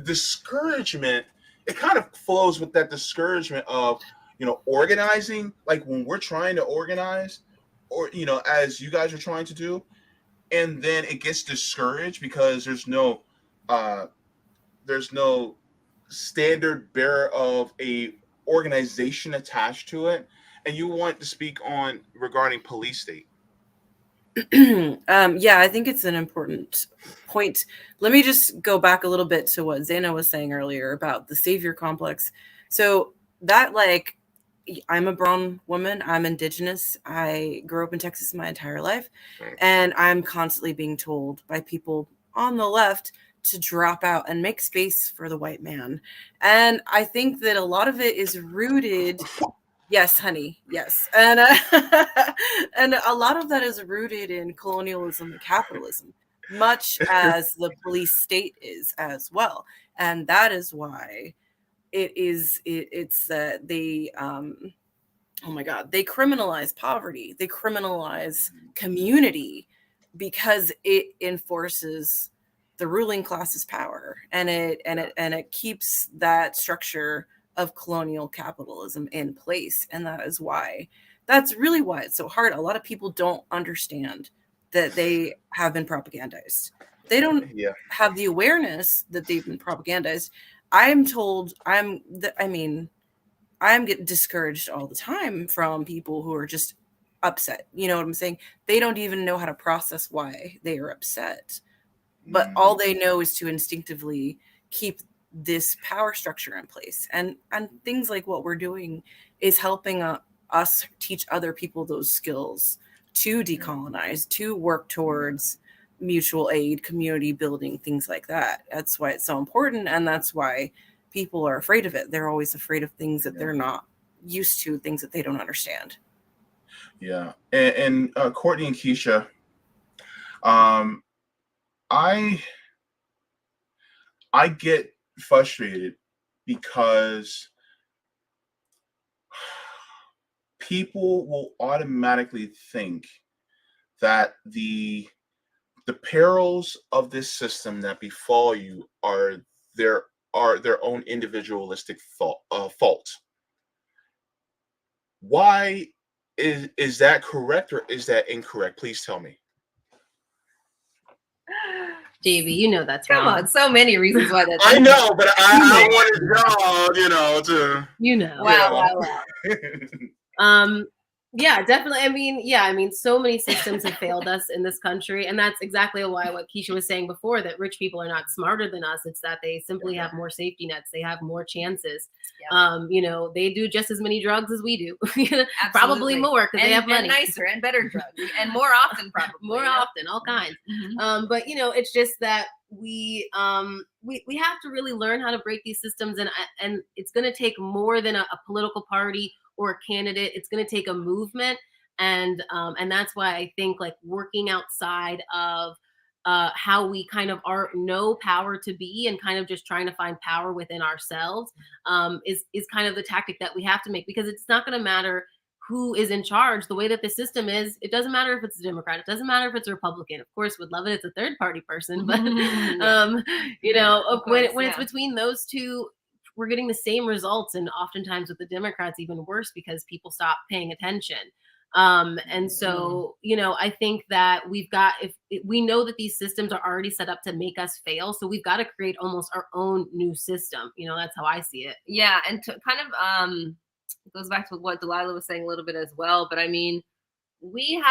discouragement. It kind of flows with that discouragement of, you know, organizing, like when we're trying to organize, or, you know, as you guys are trying to do, and then it gets discouraged because there's no standard bearer of a organization attached to it. And you want to speak on regarding police state. Yeah, I think it's an important point. Let me just go back a little bit to what Zaina was saying earlier about the savior complex. So that, like, I'm a brown woman, I'm indigenous, I grew up in Texas my entire life, and I'm constantly being told by people on the left to drop out and make space for the white man. And I think that a lot of it is rooted. Yes, honey. Yes, and and a lot of that is rooted in colonialism and capitalism, much as the police state is as well. And that is why it's that they oh my God, they criminalize poverty, they criminalize community because it enforces the ruling class's power, and it keeps that structure of colonial capitalism in place. And that's really why it's so hard. A lot of people don't understand that they have been propagandized. They don't have the awareness that they've been propagandized. I'm told I'm getting discouraged all the time from people who are just upset. You know what I'm saying? They don't even know how to process why they are upset. But all they know is to instinctively keep this power structure in place. And things like what we're doing is helping us teach other people those skills to decolonize, to work towards mutual aid, community building, things like that. That's why it's so important. And that's why people are afraid of it. They're always afraid of things that they're not used to, things that they don't understand. Yeah. And Courtney and Kiesha, I get frustrated because people will automatically think that the perils of this system that befall you are their own individualistic fault. Why is that correct, or is that incorrect? Please tell me. JB, you know that's Come wrong. on, so many reasons why that's I know, but I wanted y'all, to wow. Yeah, definitely. I mean, so many systems have failed us in this country, and that's exactly why what Kiesha was saying before, that rich people are not smarter than us. It's that they simply have more safety nets. They have more chances. They do just as many drugs as we do, probably more because they have money, and nicer and better drugs, and more often, probably more often, all kinds. But it's just that we have to really learn how to break these systems, and it's going to take more than a political party or a candidate. It's going to take a movement, and that's why I think, like, working outside of how we kind of know power to be, and kind of just trying to find power within ourselves is kind of the tactic that we have to make, because it's not going to matter who is in charge. The way that the system is, it doesn't matter if it's a Democrat, it doesn't matter if it's a Republican. Of course, would love it it's a third party person, but when it's between those two, we're getting the same results, and oftentimes with the Democrats even worse, because people stop paying attention. And so I think that we know that these systems are already set up to make us fail, so we've got to create almost our own new system. That's how I see it. Yeah, and to kind of it goes back to what Delilah was saying a little bit as well, but I mean, we've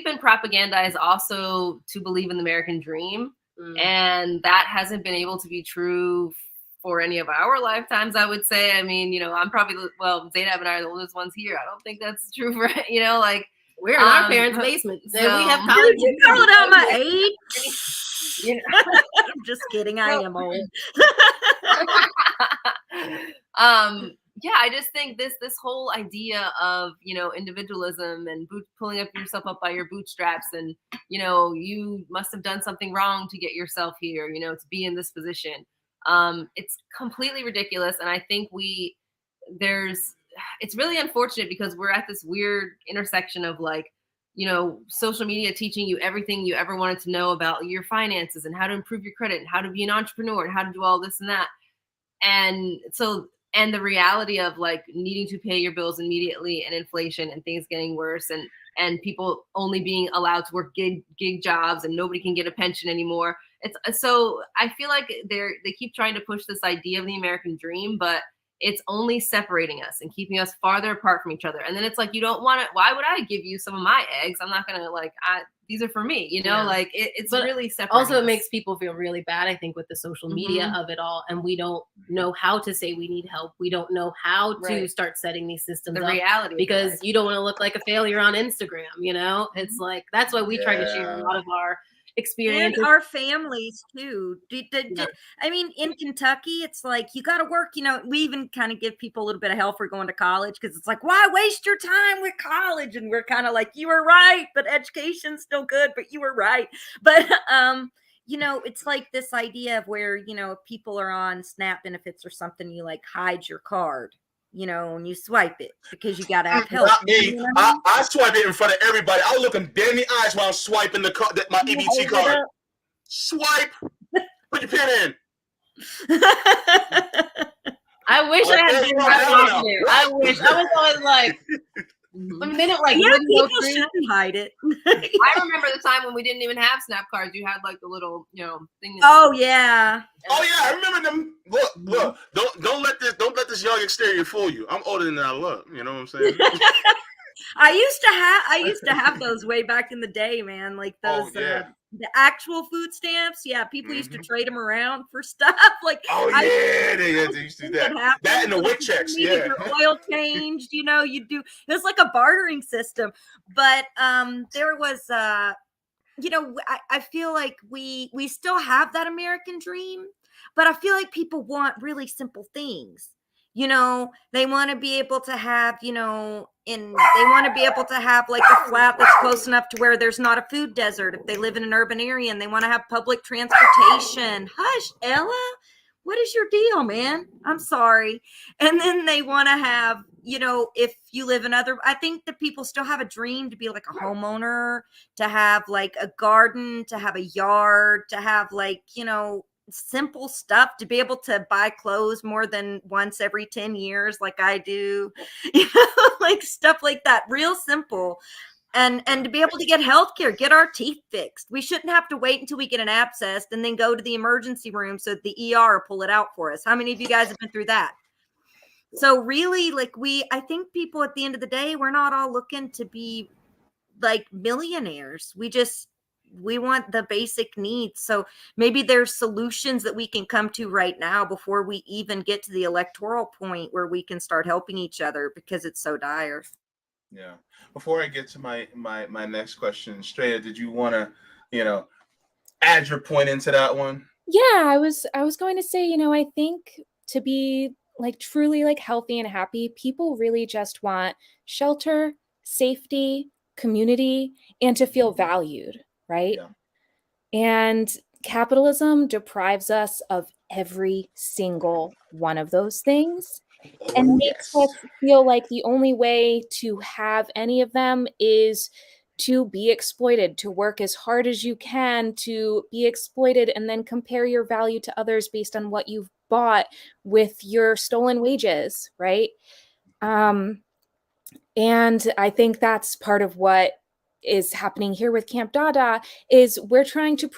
been propagandized also to believe in the American dream, and that hasn't been able to be true for any of our lifetimes, I would say. I mean, I'm probably, Zainab and I are the oldest ones here. I don't think that's true for, like, we're in our parents' basement. So we have college. You call it out my age? I'm just kidding. I am old. Yeah, I just think this whole idea of, individualism and pulling yourself up by your bootstraps, and, you must have done something wrong to get yourself here, to be in this position. It's completely ridiculous. And I think it's really unfortunate, because we're at this weird intersection of, like, social media teaching you everything you ever wanted to know about your finances, and how to improve your credit, and how to be an entrepreneur, and how to do all this and that. And the reality of, like, needing to pay your bills immediately, and inflation, and things getting worse, and people only being allowed to work gig jobs, and nobody can get a pension anymore. So I feel like they keep trying to push this idea of the American dream, but it's only separating us and keeping us farther apart from each other. And then it's like, you don't want to, why would I give you some of my eggs? I'm not going to like, these are for me, you know, like it's really separating. Also, it us. makes people feel really bad, I think, with the social media of it all. And we don't know how to say we need help. We don't know how to start setting these systems the up. reality, because you don't want to look like a failure on Instagram, you know? It's like, that's why we try to share a lot of our experiences. And our families too. I mean, in Kentucky, it's like you got to work. You know, we even kind of give people a little bit of hell for going to college because it's like, why waste your time with college? And we're kind of like, you were right, but education's still good. But you were right. But you know, it's like this idea of where, you know, if people are on SNAP benefits or something, you like hide your card, you know, and you swipe it because you got to have help. Not me. You know what I mean? I swipe it in front of everybody. I'll look them dead in the eyes while I'm swiping my EBT card. Swipe. Put your pin in. I wish I had been right there. I wish. I was always like, I mean, they don't like. Yeah, people shouldn't hide it. I remember the time when we didn't even have Snap cards. You had like the little, you know, thing. Oh yeah. Oh yeah, I remember them. Look. Don't let this young exterior fool you. I'm older than I look. You know what I'm saying? I used to have those way back in the day, man. Like those the actual food stamps. Yeah, people used to trade them around for stuff. Like they used to do that. That and the WIC checks. Yeah, your oil changed. You know, you do. It was like a bartering system. But there was you know, I feel like we still have that American dream, but I feel like people want really simple things. You know, they want to be able to have, you know, they want to be able to have like a flat that's close enough to where there's not a food desert if they live in an urban area, and they want to have public transportation. Hush, Ella, what is your deal, man? I'm sorry. And then they want to have, you know, if you live in I think that people still have a dream to be like a homeowner, to have like a garden, to have a yard, to have like, you know, simple stuff, to be able to buy clothes more than once every 10 years like I do, you know, like stuff like that, real simple. And to be able to get healthcare, get our teeth fixed. We shouldn't have to wait until we get an abscess and then go to the emergency room so that the ER pull it out for us. How many of you guys have been through that? So really, like I think people at the end of the day, we're not all looking to be like millionaires. We want the basic needs. So maybe there's solutions that we can come to right now before we even get to the electoral point where we can start helping each other, because it's so dire. Yeah. Before I get to my next question, Straya, did you want to, you know, add your point into that one? Yeah, I was going to say, you know, I think to be like truly like healthy and happy, people really just want shelter, safety, community, and to feel valued, right? Yeah. And capitalism deprives us of every single one of those things. And makes us feel like the only way to have any of them is to be exploited, to work as hard as you can, to be exploited, and then compare your value to others based on what you've bought with your stolen wages, right? And I think that's part of what is happening here with Camp Dada, is we're trying to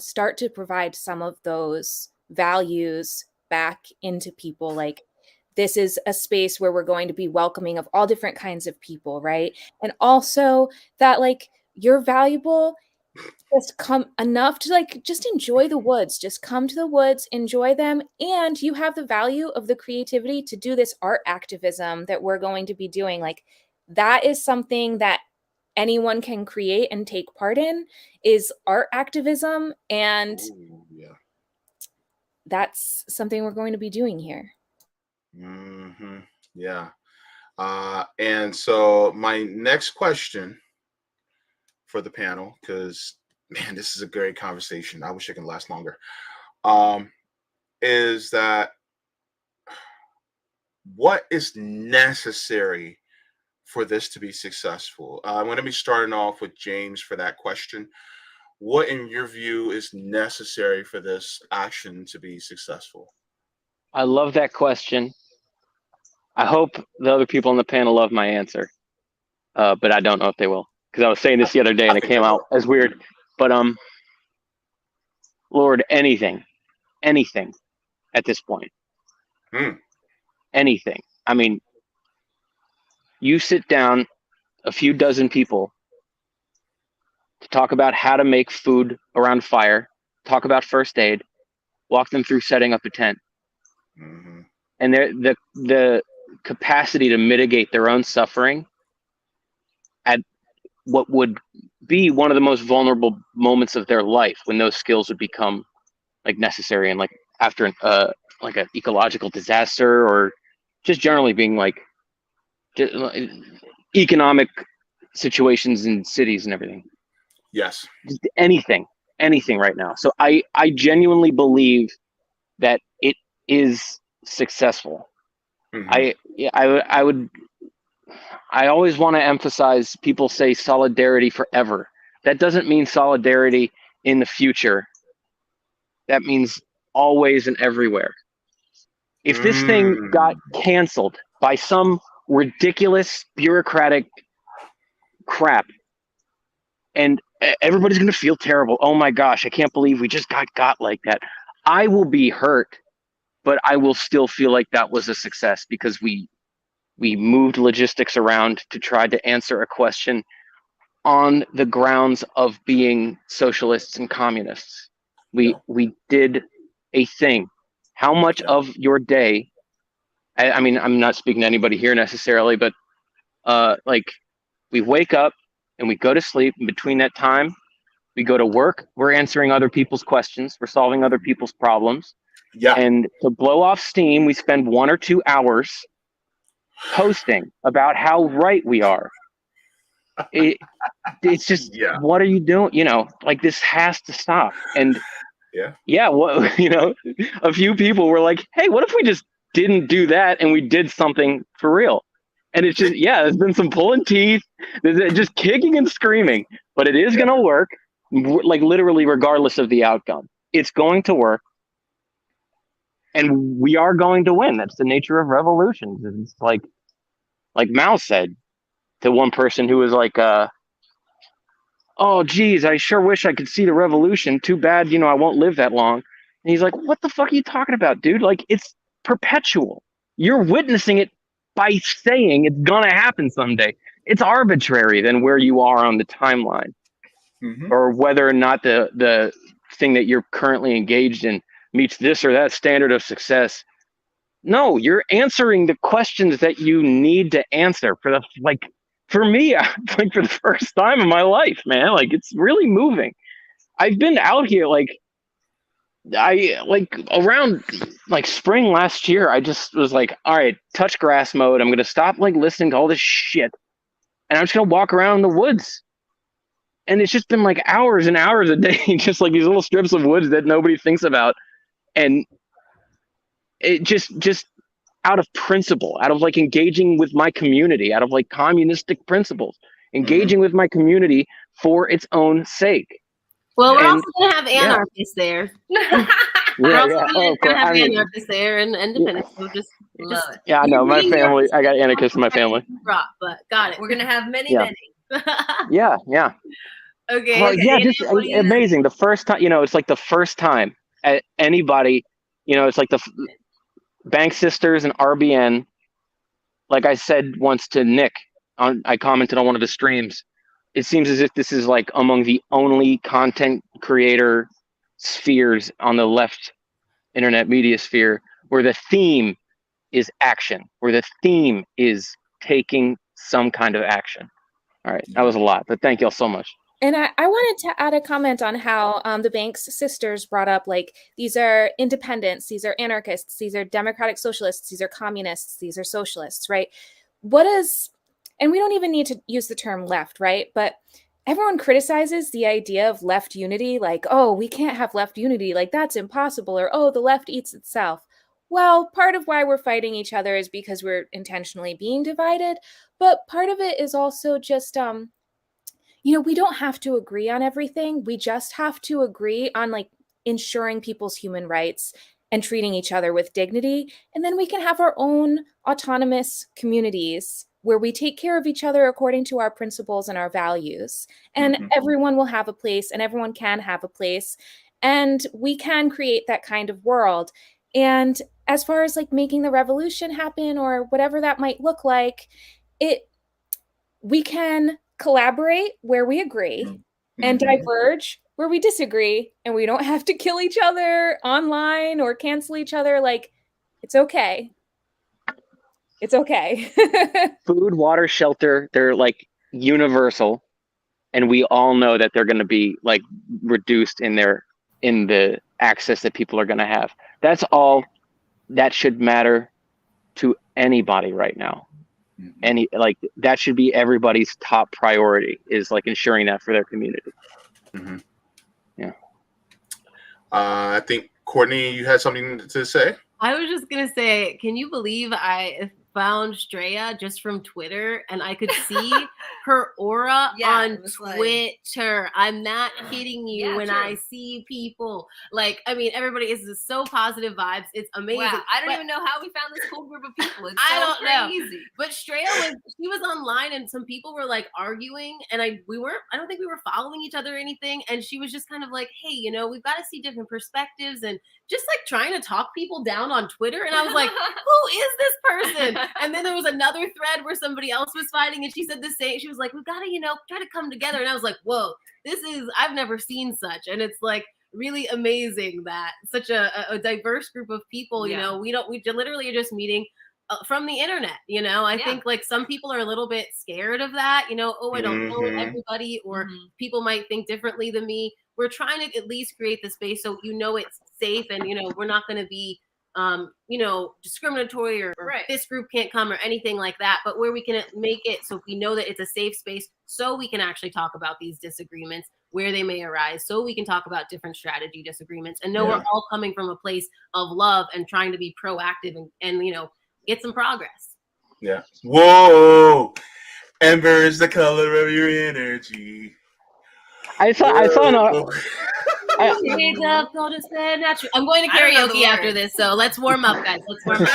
start to provide some of those values back into people. Like, this is a space where we're going to be welcoming of all different kinds of people, right? And also that like you're valuable, just come enough to like just enjoy the woods, just come to the woods, enjoy them, and you have the value of the creativity to do this art activism that we're going to be doing. Like, that is something that anyone can create and take part in, is art activism, and that's something we're going to be doing here. Mm-hmm. Yeah. And so my next question for the panel, because man, this is a great conversation. I wish it can last longer. Is that what is necessary for this to be successful? I'm going to be starting off with James for that question. What, in your view, is necessary for this action to be successful? I love that question. I hope the other people on the panel love my answer, but I don't know if they will, because I was saying this the other day and it came out as weird. But Lord, anything at this point. anything. I mean, you sit down a few dozen people to talk about how to make food around fire, talk about first aid, walk them through setting up a tent. Mm-hmm. And the capacity to mitigate their own suffering at what would be one of the most vulnerable moments of their life, when those skills would become like necessary, and like after like an ecological disaster, or just generally being like just, economic situations in cities and everything. Yes. Just anything right now. So I genuinely believe that it is successful. Mm-hmm. I always want to emphasize, people say solidarity forever. That doesn't mean solidarity in the future. That means always and everywhere. If this thing got canceled by some ridiculous bureaucratic crap, and everybody's going to feel terrible. Oh my gosh, I can't believe we just got like that. I will be hurt, but I will still feel like that was a success, because we moved logistics around to try to answer a question on the grounds of being socialists and communists. We did a thing. How much of your day, I mean, I'm not speaking to anybody here necessarily, but like, we wake up and we go to sleep. In between that time, we go to work. We're answering other people's questions. We're solving other people's problems. Yeah. And to blow off steam, we spend 1 or 2 hours posting about how right we are. It's just, what are you doing? You know, like, this has to stop. And well, you know, a few people were like, hey, what if we just didn't do that and we did something for real? And it's just, there's been some pulling teeth, there's just kicking and screaming, but it is going to work, like, literally, regardless of the outcome. It's going to work, and we are going to win. That's the nature of revolutions. It's like Mao said to one person who was like, oh, geez, I sure wish I could see the revolution. Too bad, you know, I won't live that long. And he's like, what the fuck are you talking about, dude? Like, it's perpetual. You're witnessing it by saying it's gonna happen someday. It's arbitrary then where you are on the timeline, or whether or not the thing that you're currently engaged in meets this or that standard of success. No, you're answering the questions that you need to answer for me, like, for the first time in my life, man. Like, it's really moving. I've been out here, like, around like spring last year, I just was like, all right, touch grass mode. I'm gonna stop like listening to all this shit, and I'm just gonna walk around in the woods. And it's just been like hours and hours a day, just like these little strips of woods that nobody thinks about. And it just out of principle, out of like engaging with my community, out of like communistic principles, engaging with my community for its own sake. Well, we're also going to have anarchists there. We're also going to have anarchists there and independents. So just love it. Yeah, I know. My family, I got anarchists in my family. But got it. We're going to have many. Yeah. Okay. Well, just amazing. The first time, you know, it's like the first time anybody, you know, it's like the Bank Sisters and RBN. Like I said once to Nick, I commented on one of the streams, it seems as if this is like among the only content creator spheres on the left internet media sphere where the theme is action, where the theme is taking some kind of action. All right, that was a lot, but thank y'all so much. And I wanted to add a comment on how the Banks sisters brought up, like, these are independents, these are anarchists, these are democratic socialists, these are communists, these are socialists, right? And we don't even need to use the term left, right? But everyone criticizes the idea of left unity, like, oh, we can't have left unity, like, that's impossible, or, oh, the left eats itself. Well, part of why we're fighting each other is because we're intentionally being divided, but part of it is also just, you know, we don't have to agree on everything. We just have to agree on, like, ensuring people's human rights and treating each other with dignity. And then we can have our own autonomous communities where we take care of each other according to our principles and our values. And everyone will have a place, and everyone can have a place. And we can create that kind of world. And as far as like making the revolution happen or whatever that might look like, we can collaborate where we agree and diverge where we disagree, and we don't have to kill each other online or cancel each other. Like, it's okay. It's okay. Food, water, shelter, they're like universal, and we all know that they're going to be like reduced in the access that people are going to have. That's all that should matter to anybody right now. Like that should be everybody's top priority, is like ensuring that for their community. Yeah. I think Courtney, you had something to say. I was just gonna say, can you believe I found Straya just from Twitter, and I could see her aura on Twitter. Like, I'm not kidding you. When I see people, like, I mean, everybody is just so positive vibes. It's amazing. Wow, I don't even know how we found this cool group of people. It's so I don't crazy. Know. But Straya was online, and some people were like arguing, and I don't think we were following each other or anything. And she was just kind of like, hey, we've got to see different perspectives, and just like trying to talk people down on Twitter. And I was like, who is this person? And then there was another thread where somebody else was fighting, and she said the same. She was like, we've got to, try to come together. And I was like, whoa, I've never seen such. And it's like really amazing that such a diverse group of people, we literally are just meeting from the internet. I think like some people are a little bit scared of that, I don't know everybody, or people might think differently than me. We're trying to at least create the space so it's safe, and we're not going to be discriminatory or this group can't come or anything like that, but where we can make it so we know that it's a safe space, so we can actually talk about these disagreements where they may arise, so we can talk about different strategy disagreements, and know we're all coming from a place of love and trying to be proactive and get some progress. Yeah. Whoa. Amber is the color of your energy. I saw an I'm going to karaoke after this, so let's warm up, guys. Let's warm up.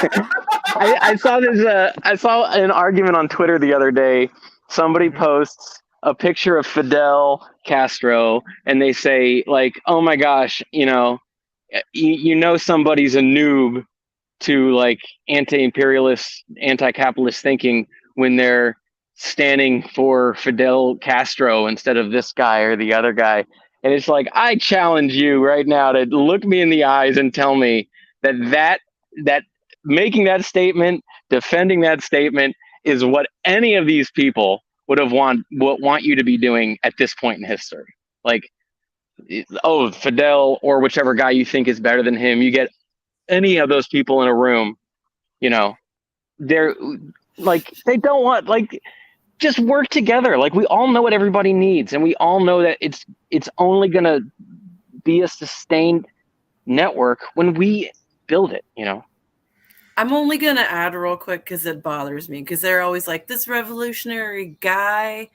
I saw an argument on Twitter the other day. Somebody posts a picture of Fidel Castro, and they say like, "Oh my gosh, somebody's a noob to like anti-imperialist, anti-capitalist thinking when they're standing for Fidel Castro instead of this guy or the other guy." And it's like, I challenge you right now to look me in the eyes and tell me that making that statement, defending that statement, is what any of these people would want you to be doing at this point in history. Like, oh, Fidel or whichever guy you think is better than him, you get any of those people in a room, they're like, they don't want, like, just work together. Like, we all know what everybody needs, and we all know that it's only going to be a sustained network when we build it, I'm only going to add real quick because it bothers me, because they're always like, this revolutionary guy.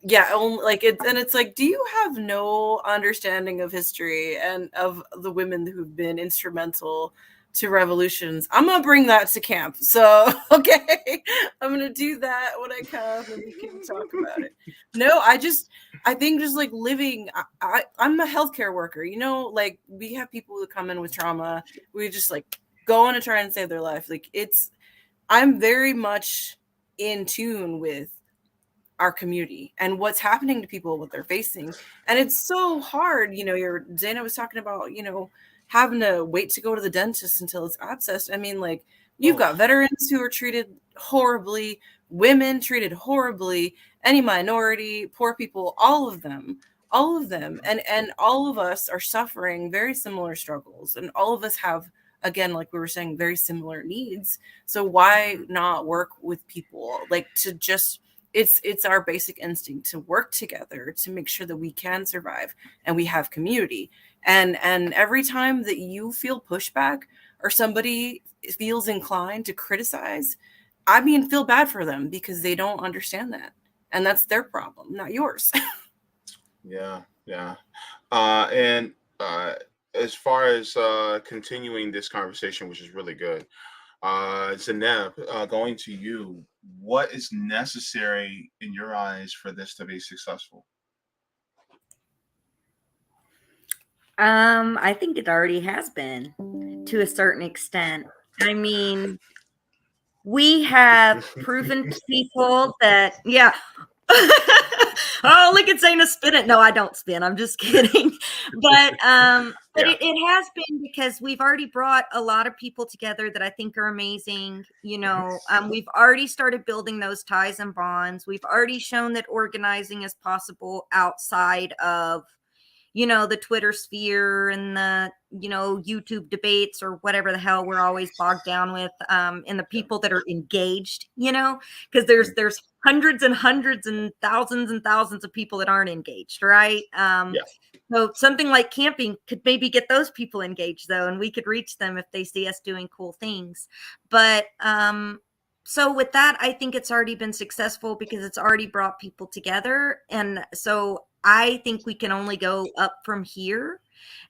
Yeah, it's like, do you have no understanding of history and of the women who've been instrumental to revolutions? I'm gonna bring that to camp. So okay, I'm gonna do that when I come, and we can talk about it. No, I think just like living. I'm a healthcare worker. Like, we have people who come in with trauma. We just like go on to try and save their life. Like, I'm very much in tune with our community and what's happening to people, what they're facing, and it's so hard. Zana was talking about having to wait to go to the dentist until it's abscessed. I mean, like, you've got veterans who are treated horribly, women treated horribly, any minority, poor people, all of them, and all of us are suffering very similar struggles, and all of us have, again, like we were saying, very similar needs. So why not work with people? Like, to just, it's our basic instinct to work together to make sure that we can survive and we have community. And every time that you feel pushback or somebody feels inclined to criticize, feel bad for them, because they don't understand that. And that's their problem, not yours. Yeah. And as far as continuing this conversation, which is really good, Zeneb, going to you, what is necessary in your eyes for this to be successful? I think it already has been. to a certain extent. I mean, we have proven people that, yeah. Oh, look at Zayna spin it. No, I don't spin. I'm just kidding. But it has been because we've already brought a lot of people together that I think are amazing. You know, we've already started building those ties and bonds. We've already shown that organizing is possible outside of, you know, the Twitter sphere and the, you know, YouTube debates or whatever the hell we're always bogged down with, and the people that are engaged, you know, because there's hundreds and hundreds and thousands of people that aren't engaged, right? So something like camping could maybe get those people engaged though, and we could reach them if they see us doing cool things. But so with that, I think it's already been successful because it's already brought people together. And so I think we can only go up from here.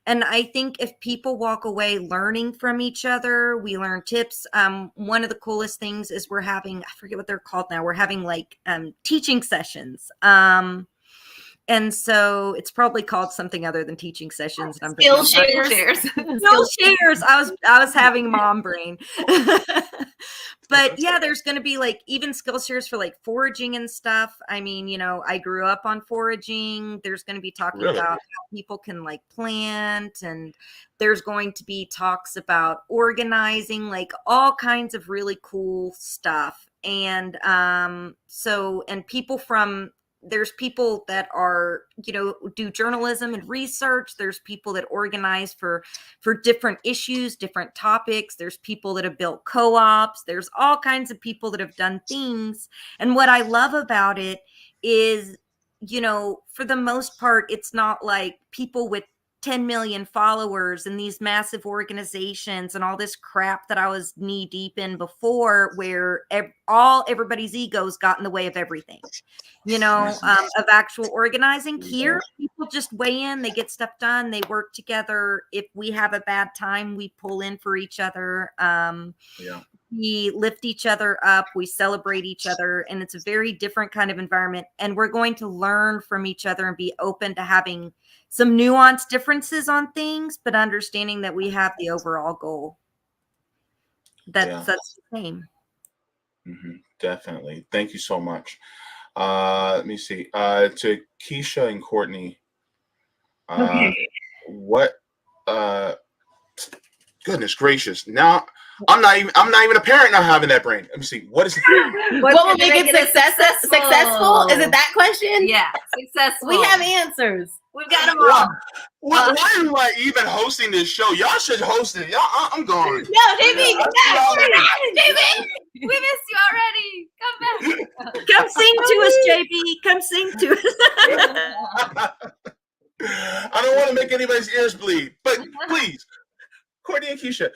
And I think if people walk away learning from each other, we learn tips. One of the coolest things is we're having, I forget what they're called now. We're having like teaching sessions. And so it's probably called something other than teaching sessions. Skill shares. Skill shares. I was having mom brain. But yeah, there's going to be like even skill shares for like foraging and stuff. I mean, you know, I grew up on foraging. There's going to be talking about how people can like plant, and there's going to be talks about organizing, like all kinds of really cool stuff. And and people from, there's people that are, you know, do journalism and research. There's people that organize for different issues, different topics. There's people that have built co-ops. There's all kinds of people that have done things. And what I love about it is, you know, for the most part, it's not like people with 10 million followers and these massive organizations and all this crap that I was knee deep in before, where everybody's egos got in the way of everything, you know, of actual organizing. Here, people just weigh in, they get stuff done, they work together. If we have a bad time, we pull in for each other. We lift each other up, we celebrate each other, and it's a very different kind of environment. And we're going to learn from each other and be open to having some nuanced differences on things, but understanding that we have the overall goal. That's the same. Definitely. Thank you so much. Let me see. To Kiesha and Courtney, what? Goodness gracious! Now I'm not even a parent now having that brain. Let me see. What is? What will make it successful? Is it that question? Yeah, successful. We have answers. We've got them all. Why am I even hosting this show? Y'all should host it. I'm going. No, JB, JB, we missed you already. Come back. Come sing to us, JB. Come sing to us. I don't want to make anybody's ears bleed, but please, Courtney and Kiesha,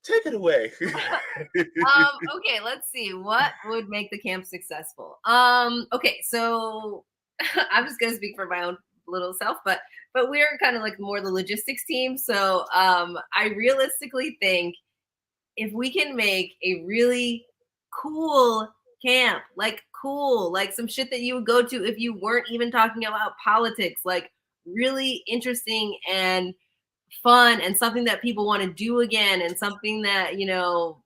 take it away. Okay, let's see. What would make the camp successful? Okay, so I'm just gonna speak for my own little self, but we're kind of like more the logistics team. So I realistically think if we can make a really cool camp, like some shit that you would go to if you weren't even talking about politics, like really interesting and fun and something that people want to do again, and something that, you know,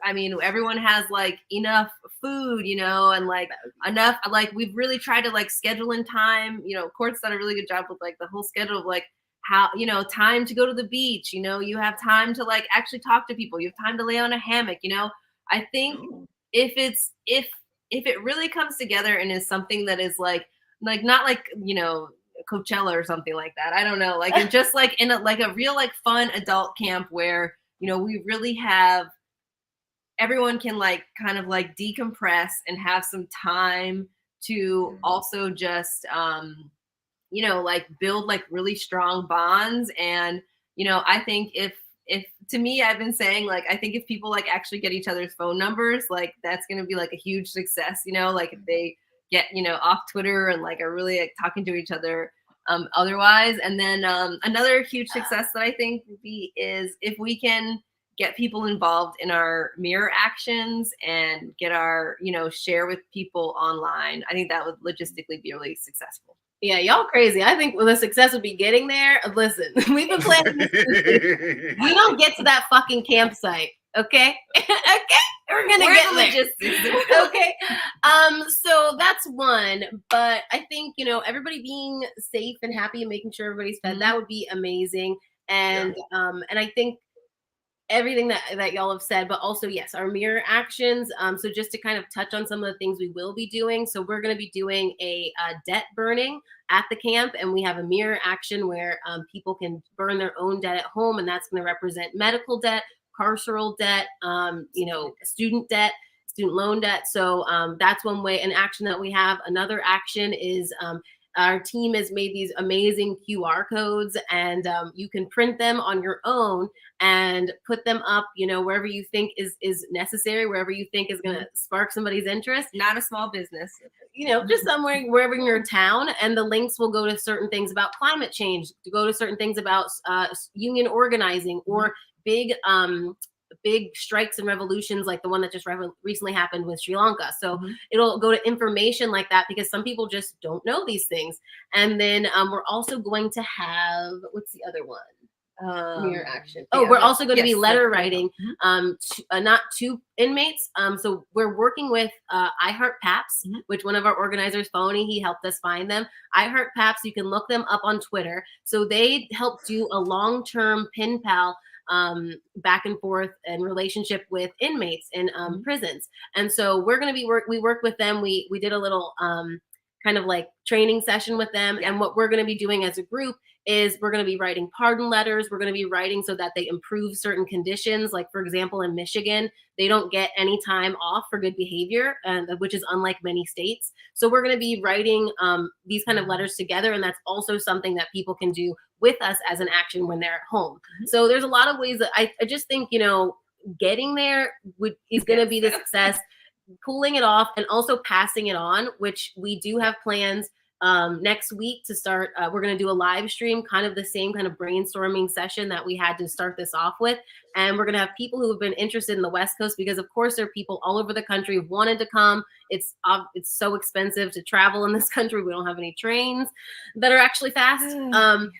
I mean, everyone has like enough food, you know, and like enough, like we've really tried to like schedule in time, you know, Court's done a really good job with like the whole schedule of like how, you know, time to go to the beach, you know, you have time to like actually talk to people, you have time to lay on a hammock, you know. I think if it really comes together and is something that is like not like, you know, Coachella or something like that, I don't know, like it's just like in a real like fun adult camp where, you know, we really have everyone can like kind of like decompress and have some time to also just you know, like build like really strong bonds. And, you know, I think if to me, I've been saying like, I think if people like actually get each other's phone numbers, like that's going to be like a huge success, you know, like if they get, you know, off Twitter and like are really like talking to each other otherwise. And then another huge success that I think would be is if we can get people involved in our mirror actions and get our, you know, share with people online. I think that would logistically be really successful. Yeah, y'all crazy. I think the success would be getting there. Listen, we've been planning this. We don't get to that fucking campsite, okay? Okay, we're gonna get there. Okay. So that's one, but I think everybody being safe and happy and making sure everybody's fed, that would be amazing. And and I think everything that y'all have said, but also yes, our mirror actions. So just to kind of touch on some of the things we will be doing. So we're going to be doing a debt burning at the camp, and we have a mirror action where people can burn their own debt at home, and that's going to represent medical debt, carceral debt, student debt, student loan debt. So that's one way, an action that we have. Another action is our team has made these amazing QR codes, and you can print them on your own and put them up, wherever you think is necessary, wherever you think is going to spark somebody's interest. Not a small business. Just somewhere, wherever in your town. And the links will go to certain things about climate change, to go to certain things about union organizing, or big strikes and revolutions like the one that just recently happened with Sri Lanka. So it'll go to information like that, because some people just don't know these things. And then we're also going to have, what's the other one? Mirror action. We're also going to be letter writing, not to inmates. So we're working with I Heart PAPS, which one of our organizers, Phony, he helped us find them. I Heart PAPS, you can look them up on Twitter. So they help do a long-term pen pal back and forth and relationship with inmates in prisons. And so we're going to be we work with them. We did a little kind of like training session with them. And what we're going to be doing as a group is we're going to be writing pardon letters. We're going to be writing so that they improve certain conditions. Like, for example, in Michigan, they don't get any time off for good behavior, which is unlike many states. So we're going to be writing these kind of letters together. And that's also something that people can do with us as an action when they're at home. So there's a lot of ways that I just think, getting there is going to be the success, pulling it off, and also passing it on, which we do have plans next week to start. We're going to do a live stream, kind of the same kind of brainstorming session that we had to start this off with. And we're going to have people who have been interested in the West Coast, because of course there are people all over the country who wanted to come. It's so expensive to travel in this country. We don't have any trains that are actually fast.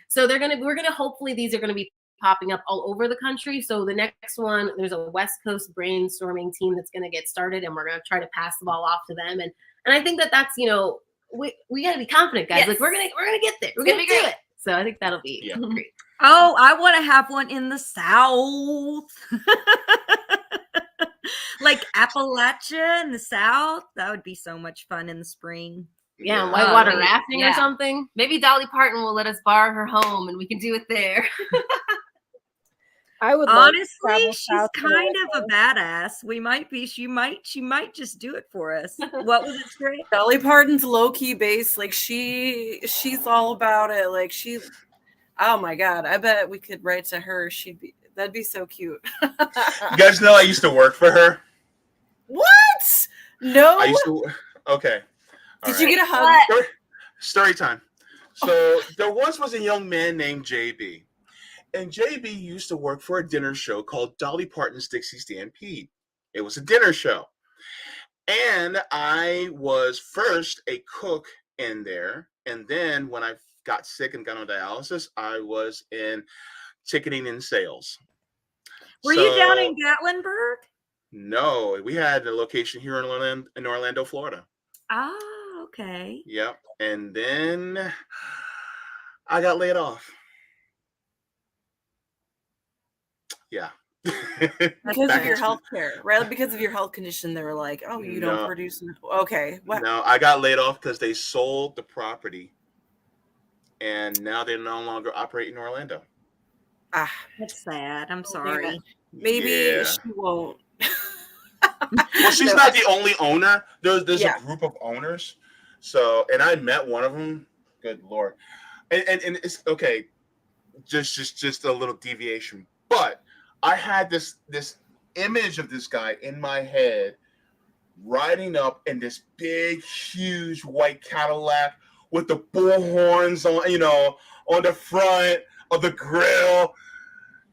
So we're going to hopefully, these are going to be popping up all over the country. So the next one, there's a West Coast brainstorming team that's going to get started, and we're going to try to pass the ball off to them. And I think that's, we got to be confident, guys. Yes. Like we're going to get there. We're going to do it. So I think that'll be great. Oh, I want to have one in the South. Like Appalachia in the South. That would be so much fun in the spring. Yeah, whitewater rafting or something. Maybe Dolly Parton will let us borrow her home and we can do it there. I would honestly, she's kind of a badass. She might just do it for us. What was it, Trey? Dolly Parton's low-key bass, like she's all about it. Like oh my God, I bet we could write to her. That'd be so cute. You guys know I used to work for her. What? No. I used to. Okay. Did you get a hug? Story time. So there once was a young man named JB. And JB used to work for a dinner show called Dolly Parton's Dixie Stampede. It was a dinner show. And I was first a cook in there. And then when I got sick and got on dialysis, I was in ticketing and sales. Were you down in Gatlinburg? No, we had a location here in Orlando, Florida. Oh, okay. Yep. And then I got laid off. Yeah. Because of your health care, right? Because of your health condition, they were like, oh, you don't produce. Okay. What? No, I got laid off because they sold the property. And now they're no longer operating in Orlando. That's sad. I'm sorry. Maybe she won't. Well, she's not the only owner. There's a group of owners. So, and I met one of them. Good Lord. And it's okay. Just a little deviation. But I had this image of this guy in my head riding up in this big, huge white Cadillac with the bull horns on the front of the grill,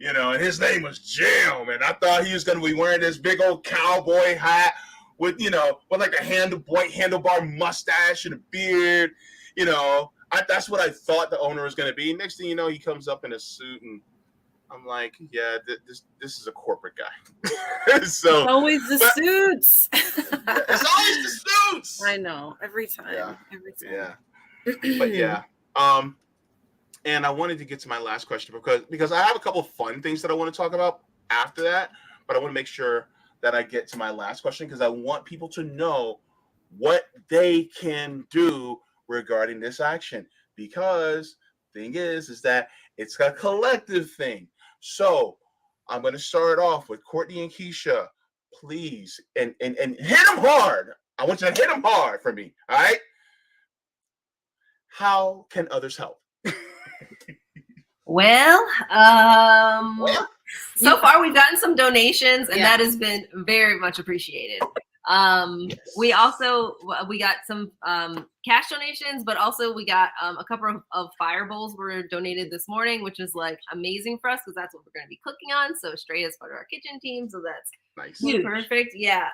and his name was Jim. And I thought he was going to be wearing this big old cowboy hat with like a white handlebar mustache and a beard. That's what I thought the owner was going to be. Next thing you know, he comes up in a suit, and I'm like, yeah, this is a corporate guy. So It's always the suits. it's always the suits. I know, every time. Yeah. Every time. Yeah. But yeah. And I wanted to get to my last question because I have a couple of fun things that I want to talk about after that, but I want to make sure that I get to my last question because I want people to know what they can do regarding this action. Because thing is that it's a collective thing. So I'm going to start off with Courtney and Kiesha, please, and hit them hard. I want you to hit them hard for me. All right. How can others help? Well, so far we've gotten some donations, and that has been very much appreciated. Yes. We got some cash donations, but also we got a couple of fire bowls were donated this morning, which is like amazing for us because that's what we're going to be cooking on. So Stray is part of our kitchen team, so that's Nice. perfect. Yeah.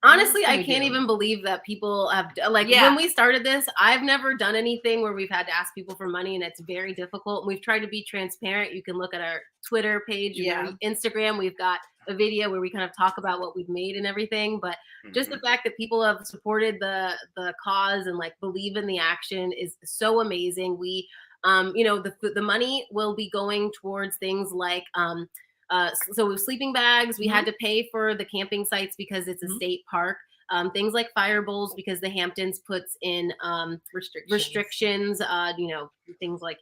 Honestly, I can't even believe that people have when we started this, I've never done anything where we've had to ask people for money, and it's very difficult. We've tried to be transparent. You can look at our Twitter page, Instagram. We've got a video where we kind of talk about what we've made and everything. But just the fact that people have supported the cause and like believe in the action is so amazing. We, the money will be going towards things like so with sleeping bags, we had to pay for the camping sites because it's a state park. Things like fire bowls because the Hamptons puts in restrictions. Things like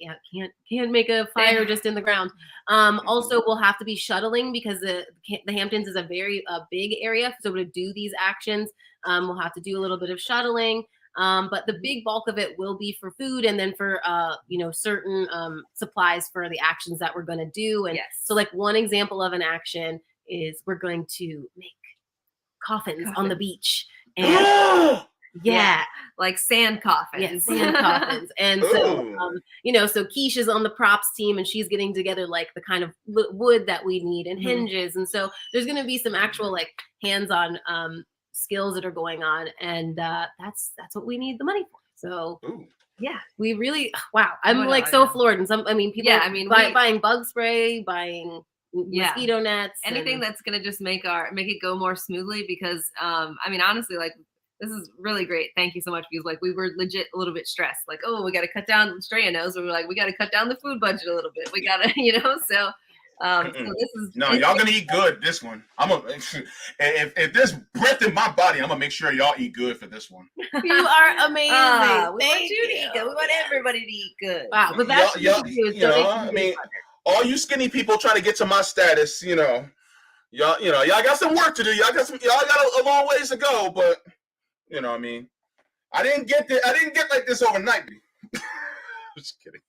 can't make a fire just in the ground. Also, we'll have to be shuttling because the Hamptons is a very big area. So to do these actions, we'll have to do a little bit of shuttling. But the big bulk of it will be for food and then for, certain supplies for the actions that we're going to do. And so like one example of an action is we're going to make coffins on the beach. And like sand coffins. Yeah, sand coffins. And so, so Kiesha's on the props team and she's getting together like the kind of wood that we need and hinges. And so there's going to be some actual like hands-on skills that are going on, and that's what we need the money for. So we really I'm so floored. And people buying bug spray, buying mosquito nets, anything that's gonna just make it go more smoothly because honestly, like this is really great. Thank you so much because like we were legit a little bit stressed, like we got to cut down. Straya knows, we were like we got to cut down the food budget a little bit. We gotta so. So this is y'all gonna eat good this one. If there's breath in my body, I'm gonna make sure y'all eat good for this one. You are amazing. We want you to eat good. We want everybody to eat good. Wow, but that's all you skinny people trying to get to my status, y'all got some work to do. Y'all got a long ways to go, but I didn't get like this overnight. Just kidding.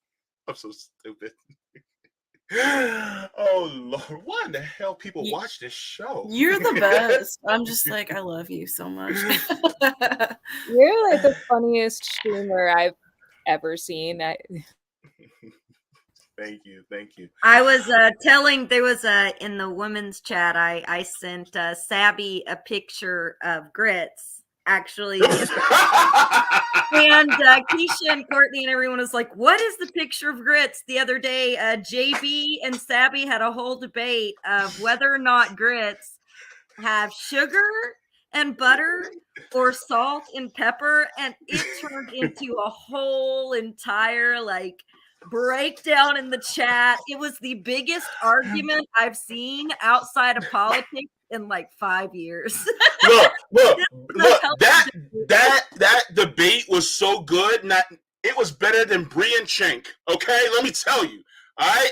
I'm so stupid. Oh Lord, why in the hell people watch this show? You're the best. I'm just like, I love you so much. You're like the funniest streamer I've ever seen. Thank you. I was telling, there was in the women's chat, I sent Sabby a picture of grits. Actually, and Kiesha and Courtney and everyone was like, what is the picture of grits? The other day, JB and Sabby had a whole debate of whether or not grits have sugar and butter or salt and pepper, and it turned into a whole entire breakdown in the chat. It was the biggest argument I've seen outside of politics in 5 years. look, that debate was so good. It was better than Brie and Chink. Okay, let me tell you. All right.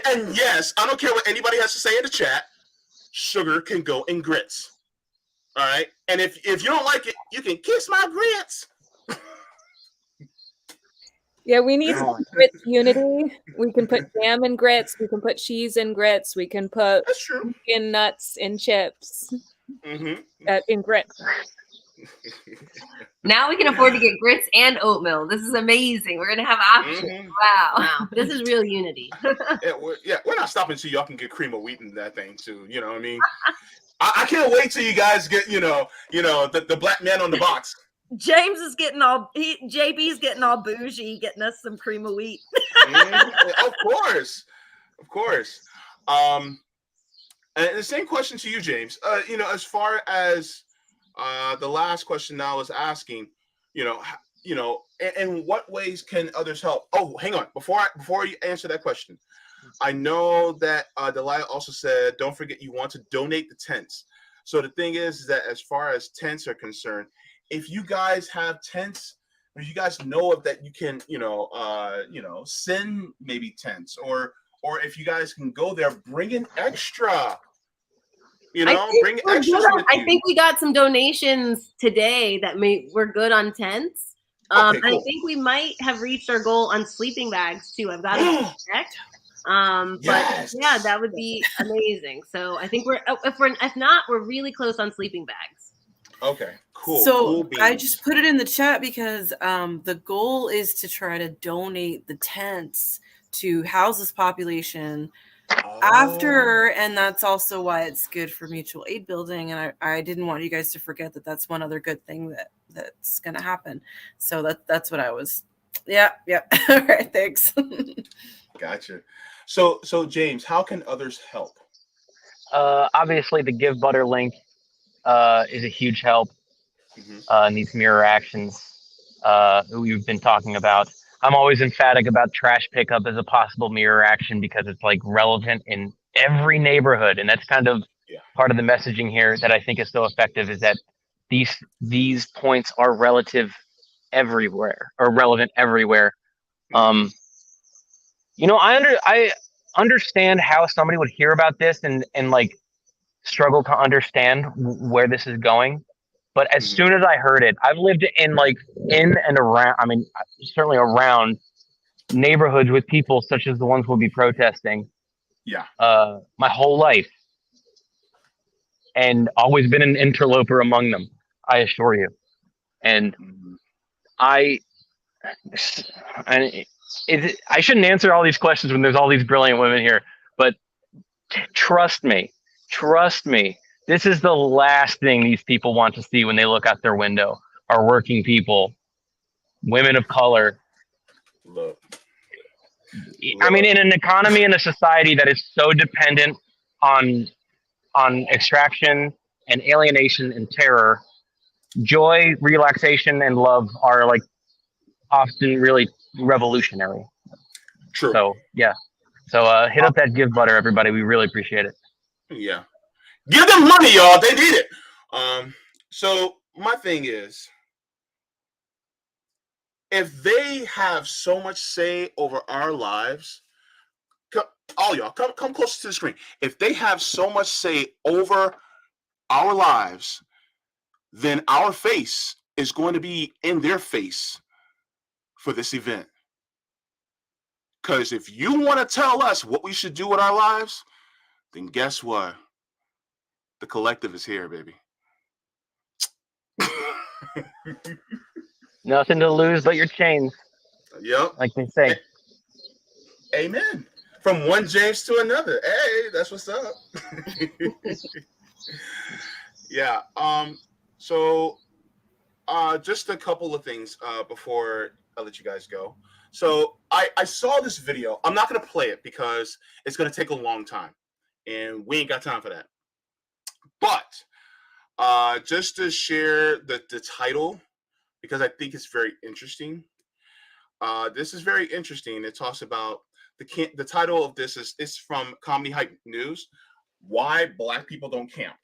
And yes, I don't care what anybody has to say in the chat. Sugar can go in grits. All right, and if you don't like it, you can kiss my grits. Yeah, we need some grits unity. We can put jam in grits. We can put cheese in grits. We can put in nuts in chips in grits. Now we can afford to get grits and oatmeal. This is amazing. We're gonna have options. Wow, this is real unity. We're not stopping until y'all can get cream of wheat in that thing too. You know what I mean? I can't wait till you guys get, the black man on the box. James is getting JB's getting all bougie, getting us some cream of wheat. Of course. And the same question to you, James. As far as the last question I was asking, in what ways can others help? Oh, hang on. Before you answer that question, I know that Delilah also said, don't forget you want to donate the tents. So the thing is that as far as tents are concerned, if you guys have tents, or you guys know of that, you can, send maybe tents, or if you guys can go there, bring in extra. Bring extras with you. I think we got some donations today that we're good on tents. Okay, cool. I think we might have reached our goal on sleeping bags too. I've got to check. But yeah, that would be amazing. So I think if not, we're really close on sleeping bags. Okay, cool. So cool I just put it in the chat because the goal is to try to donate the tents to house this population after, and that's also why it's good for mutual aid building. And I didn't want you guys to forget that that's one other good thing that's going to happen. So that's what I was. Yeah. All right, thanks. Gotcha. So James, how can others help? Obviously, the Give Butter link is a huge help in these mirror actions we've been talking about. I'm always emphatic about trash pickup as a possible mirror action because it's like relevant in every neighborhood, and that's kind of part of the messaging here that I think is so effective, is that these points are relevant everywhere. I understand how somebody would hear about this and like struggle to understand where this is going. But as soon as I heard it, I've lived in and around, certainly around neighborhoods with people such as the ones we'll be protesting. Yeah. My whole life. And always been an interloper among them, I assure you. And I shouldn't answer all these questions when there's all these brilliant women here, but trust me, this is the last thing these people want to see when they look out their window, are working people, women of color. Look. I mean, in an economy and a society that is so dependent on extraction and alienation and terror, joy, relaxation, and love are like often really revolutionary. True. So yeah. So hit up that Give Butter, everybody. We really appreciate it. Yeah. Give them money, y'all. They need it. So my thing is, if they have so much say over our lives, all y'all, come closer to the screen. If they have so much say over our lives, then our face is going to be in their face for this event. Because if you want to tell us what we should do with our lives, then guess what? The collective is here, baby. Nothing to lose but your chains. Yep. Like they say. Amen. From one James to another. Hey, that's what's up. Yeah. So just a couple of things before I let you guys go. So I saw this video. I'm not going to play it because it's going to take a long time. And we ain't got time for that. But just to share the title, because I think it's very interesting. This is very interesting. It talks about the title of this is from Comedy Hype News, Why Black People Don't Camp.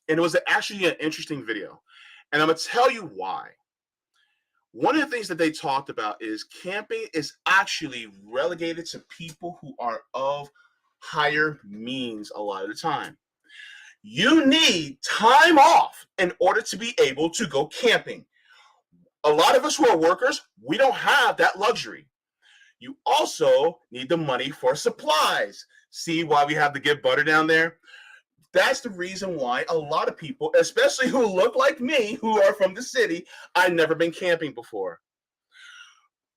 And it was actually an interesting video. And I'm going to tell you why. One of the things that they talked about is camping is actually relegated to people who are of higher means a lot of the time. You need time off in order to be able to go camping. A lot of us who are workers, we don't have that luxury. You also need the money for supplies. See why we have the Give Butter down there? That's the reason why a lot of people, especially who look like me, who are from the city, I've never been camping before.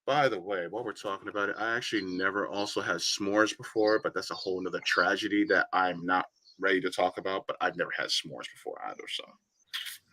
By the way, while we're talking about it, I actually never also had s'mores before, but that's a whole nother tragedy that I'm not ready to talk about, but I've never had s'mores before either. So,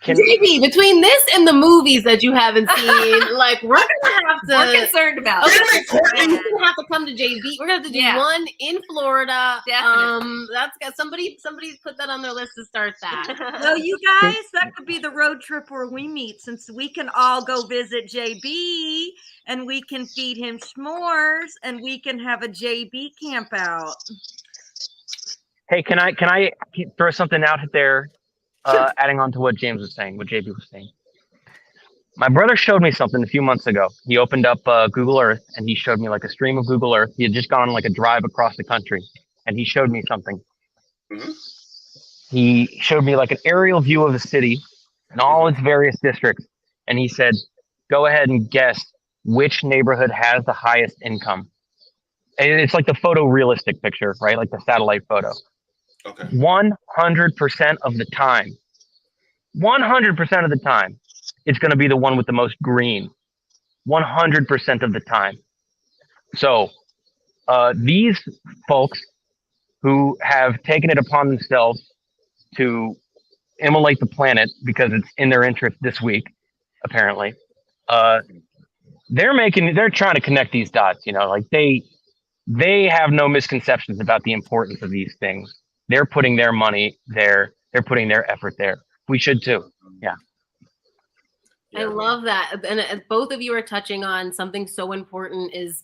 JB, between this and the movies that you haven't seen, like we're gonna have to. We're concerned about it. We're gonna have to come to JB. We're gonna have to do one in Florida. Definitely. That's got somebody put that on their list to start that. So you guys, that could be the road trip where we meet, since we can all go visit JB and we can feed him s'mores and we can have a JB camp out. Hey, can I throw something out there? Adding on to what James was saying, what JB was saying. My brother showed me something a few months ago. He opened up Google Earth and he showed me like a stream of Google Earth. He had just gone on like a drive across the country and he showed me something. Mm-hmm. He showed me like an aerial view of the city and all its various districts. And he said, go ahead and guess which neighborhood has the highest income. And it's like the photorealistic picture, right? Like the satellite photo. Okay. 100% of the time, 100% of the time, it's going to be the one with the most green. 100% of the time. So these folks who have taken it upon themselves to immolate the planet because it's in their interest this week, apparently, they're trying to connect these dots. You know, like they have no misconceptions about the importance of these things. They're putting their money there. They're putting their effort there. We should too. Yeah. I love that. And both of you are touching on something so important is,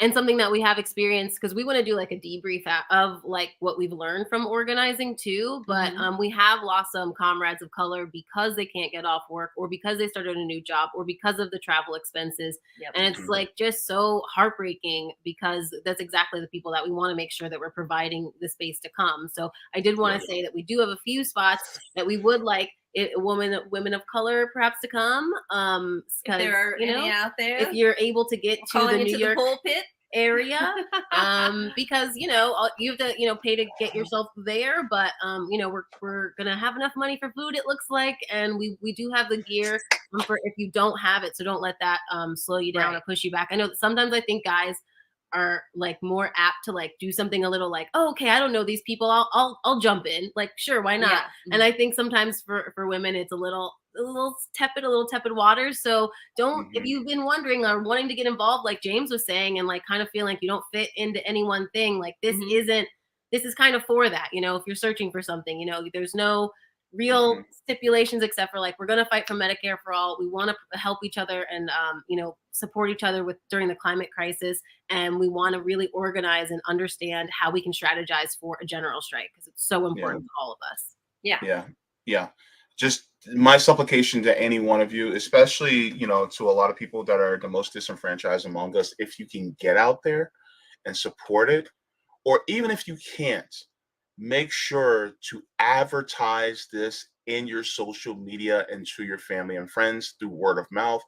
and something that we have experienced, because we want to do like a debrief of like what we've learned from organizing too. But we have lost some comrades of color because they can't get off work, or because they started a new job, or because of the travel expenses. Yep. And it's like just so heartbreaking, because that's exactly the people that we want to make sure that we're providing the space to come. So I did want to say that we do have a few spots that we would like women of color perhaps to come. If there are any out there, if you're able to get to the New York pulpit area, because you have to pay to get yourself there, but we're gonna have enough money for food, it looks like, and we do have the gear for if you don't have it, so don't let that slow you down or push you back. I know that sometimes I think guys are like more apt to like do something a little like, oh, okay, I don't know these people, I'll jump in, like, sure, why not? Yeah. And I think sometimes for women it's a little tepid waters. So don't, if you've been wondering or wanting to get involved, like James was saying, and like kind of feel like you don't fit into any one thing, like this is kind of for that, if you're searching for something, there's no real stipulations except for like, we're going to fight for Medicare for all. We want to help each other and support each other during the climate crisis, and we want to really organize and understand how we can strategize for a general strike, because it's so important to all of us. Yeah. Just my supplication to any one of you, especially to a lot of people that are the most disenfranchised among us, if you can get out there and support it, or even if you can't, make sure to advertise this in your social media and to your family and friends through word of mouth,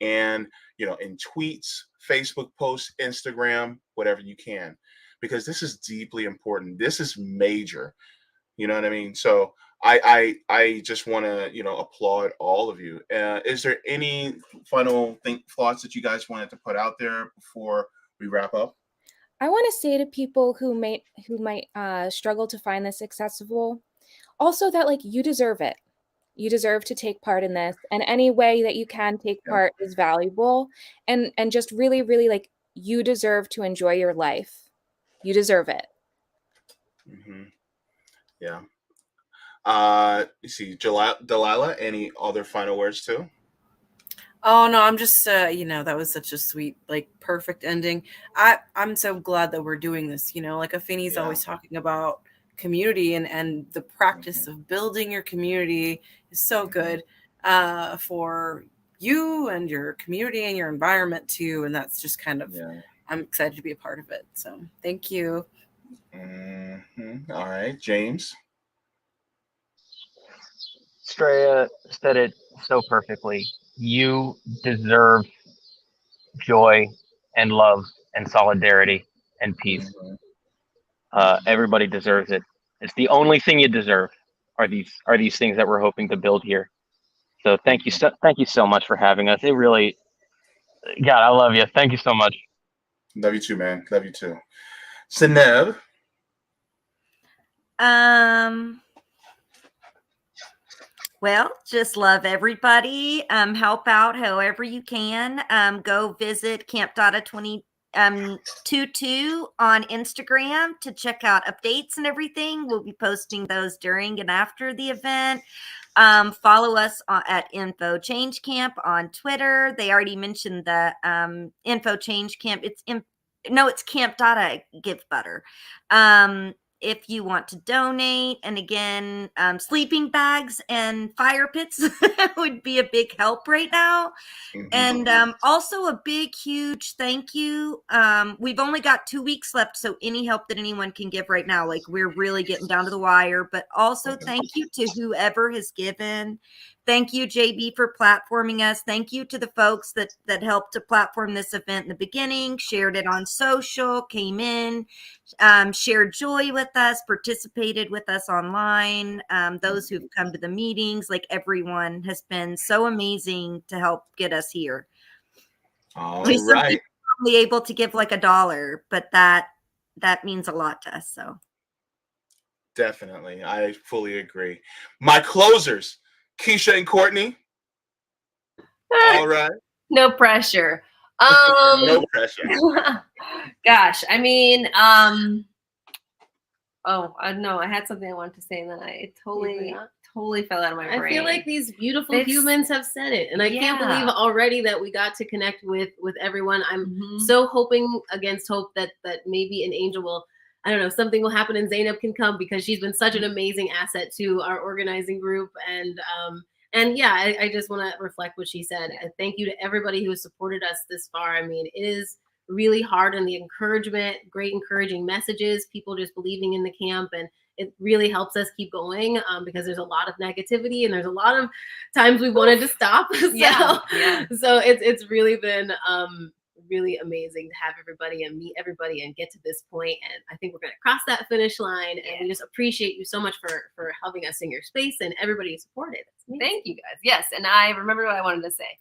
and in tweets, Facebook posts, Instagram, whatever you can, because this is deeply important. This is major. You know what I mean? So I just want to applaud all of you. Is there any final thoughts that you guys wanted to put out there before we wrap up? I want to say to people who might struggle to find this accessible, also that like you deserve it. You deserve to take part in this, and any way that you can take part is valuable. And just really, really like you deserve to enjoy your life. You deserve it. Yeah. You see, Delilah, any other final words too? Oh no, I'm just that was such a sweet, like, perfect ending. I'm so glad that we're doing this, like Afeni's always talking about community, and the practice of building your community is so good for you and your community and your environment too, and that's just kind of I'm excited to be a part of it. So thank you. All right, James. Straya said it so perfectly. You deserve joy and love and solidarity and peace. Everybody deserves it. It's the only thing you deserve are these things that we're hoping to build here. So thank you so much for having us. It really, God, I love you. Thank you so much. Love you too, man. Love you too. Seneb. Well, just love everybody. Help out however you can. Go visit Camp Dada 22 on Instagram to check out updates and everything. We'll be posting those during and after the event. Follow us at Info Change Camp on Twitter. They already mentioned the Info Change Camp. It's Camp Dada Give Butter. If you want to donate, and again, sleeping bags and fire pits would be a big help right now. And also a big, huge thank you. We've only got 2 weeks left, so any help that anyone can give right now, like we're really getting down to the wire. But also thank you to whoever has given. Thank you, JB, for platforming us. Thank you to the folks that helped to platform this event in the beginning, shared it on social, came in, shared joy with us, participated with us online. Those who've come to the meetings, like everyone has been so amazing to help get us here. All Some right. people are only able to give like $1, but that means a lot to us. So Definitely. I fully agree. My closers, Kiesha and Courtney. All right. No pressure. No pressure. Gosh, I mean, oh, I don't know. I had something I wanted to say, and then it totally fell out of my brain. I feel like these beautiful humans have said it, and I can't believe already that we got to connect with everyone. I'm so hoping against hope that maybe an angel will, I don't know, something will happen and Zainab can come, because she's been such an amazing asset to our organizing group. And yeah, I just want to reflect what she said. Thank you to everybody who has supported us this far. I mean, it is really hard, and the encouragement, great encouraging messages, people just believing in the camp, and it really helps us keep going, because there's a lot of negativity and there's a lot of times we wanted to stop. So it's really been really amazing to have everybody and meet everybody and get to this point. And I think we're going to cross that finish line. And we just appreciate you so much for helping us in your space, and everybody who supported. Thank you guys. Yes. And I remember what I wanted to say.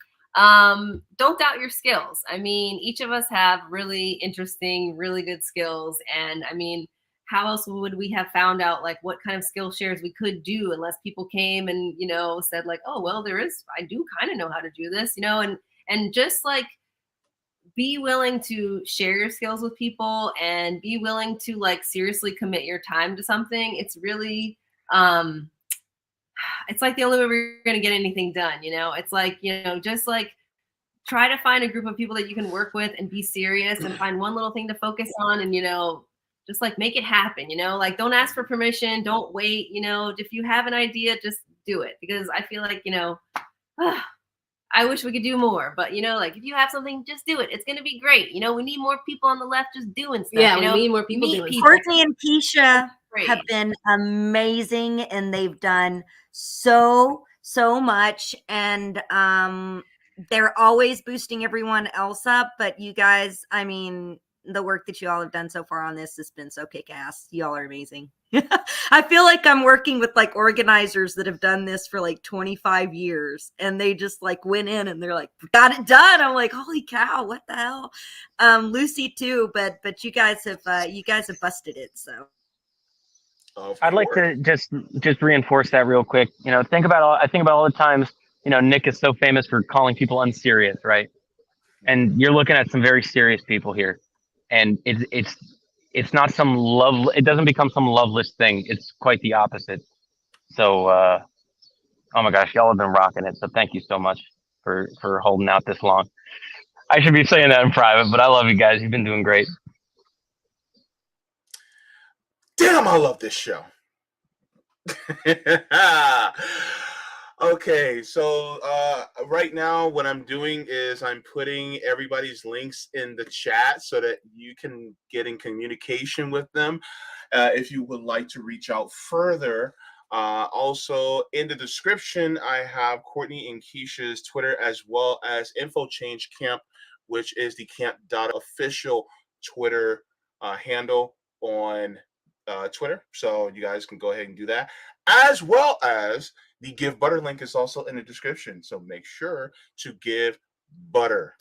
Don't doubt your skills. I mean, each of us have really interesting, really good skills. And I mean, how else would we have found out like what kind of skill shares we could do unless people came and, you know, said like, oh, well, I do kind of know how to do this, you know, and just like be willing to share your skills with people and be willing to like seriously commit your time to something. It's really, it's like the only way we're going to get anything done. You know, it's like, you know, just like try to find a group of people that you can work with and be serious and find one little thing to focus on, and, you know, just like make it happen, you know, like don't ask for permission. Don't wait. You know, if you have an idea, just do it, because I feel like, you know, I wish we could do more, but you know, like if you have something, just do it. It's going to be great. You know, we need more people on the left just doing stuff. Yeah, you know? we need more people doing stuff. Courtney and Kiesha have been amazing, and they've done so much, and they're always boosting everyone else up. But you guys, I mean, the work that you all have done so far on this has been so kick-ass. Y'all are amazing. I feel like I'm working with like organizers that have done this for like 25 years, and they just like went in and they're like, got it done. I'm like, holy cow, what the hell? Lucy too, but you guys have busted it. So I'd like to just reinforce that real quick. You know, I think about all the times, you know, Nick is so famous for calling people unserious, right? And you're looking at some very serious people here, and it's not some love. It doesn't become some loveless thing. It's quite the opposite. So, oh my gosh, y'all have been rocking it. So thank you so much for holding out this long. I should be saying that in private, but I love you guys. You've been doing great. Damn, I love this show. Okay, so right now what I'm doing is I'm putting everybody's links in the chat so that you can get in communication with them if you would like to reach out further. Also, in the description, I have Courtney and Kiesha's Twitter, as well as Info Change Camp, which is the Camp Dada official Twitter handle on Twitter. So you guys can go ahead and do that, as well as the Give Butter link is also in the description. So make sure to give butter.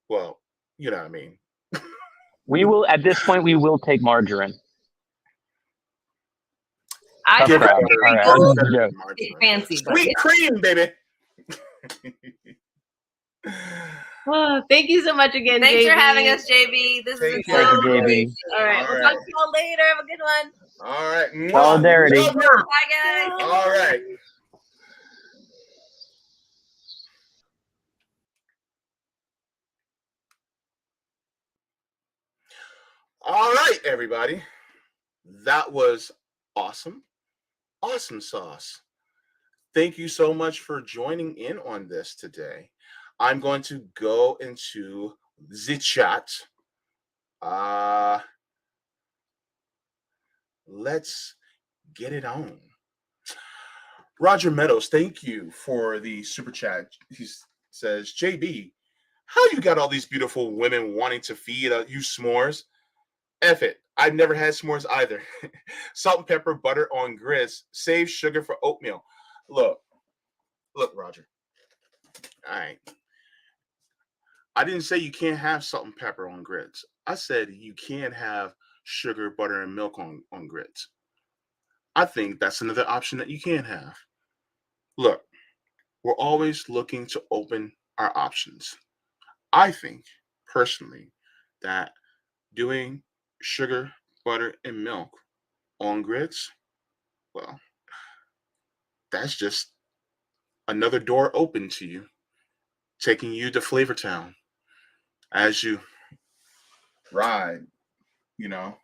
Well, you know what I mean. We will, at this point, we will take margarine. I Give crowd. butter All right, or that's a better joke. than margarine. fancy, but Sweet cream, baby. Thank you so much again, thanks for JB. having us, JB. This Take is care. Thank you, so JB. great. All right, we'll talk to y'all later. Have a good one. All right. Mwah. Solidarity. Love her. Bye, guys. All right. All right, everybody. That was awesome. Awesome sauce. Thank you so much for joining in on this today. I'm going to go into the chat. Let's get it on. Roger Meadows, thank you for the super chat. He says, JB, how you got all these beautiful women wanting to feed you s'mores? F it. I've never had s'mores either. Salt and pepper, butter on grits. Save sugar for oatmeal. Look, Roger. All right. I didn't say you can't have salt and pepper on grits. I said you can have sugar, butter, and milk on grits. I think that's another option that you can have. Look, we're always looking to open our options. I think, personally, that doing sugar, butter, and milk on grits, well, that's just another door open to you, taking you to Flavor Town as you ride, in a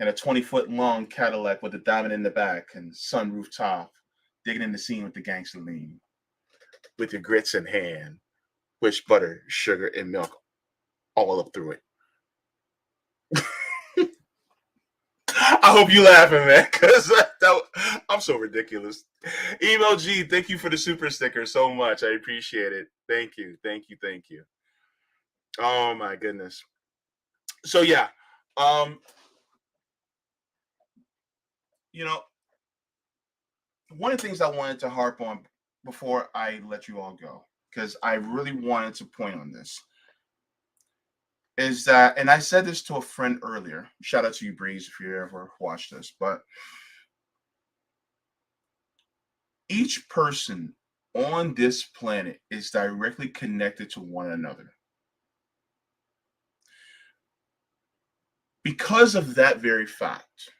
20-foot long Cadillac with a diamond in the back and sunroof top, digging in the scene with the gangster lean, with your grits in hand, with butter, sugar, and milk all up through it. I hope you laughing, man, because I'm so ridiculous. Emo G, thank you for the super sticker so much. I appreciate it. Thank you. Oh my goodness. So yeah, one of the things I wanted to harp on before I let you all go, because I really wanted to point on this, is that, and I said this to a friend earlier, shout out to you, Breeze, if you ever watched this, but each person on this planet is directly connected to one another. Because of that very fact,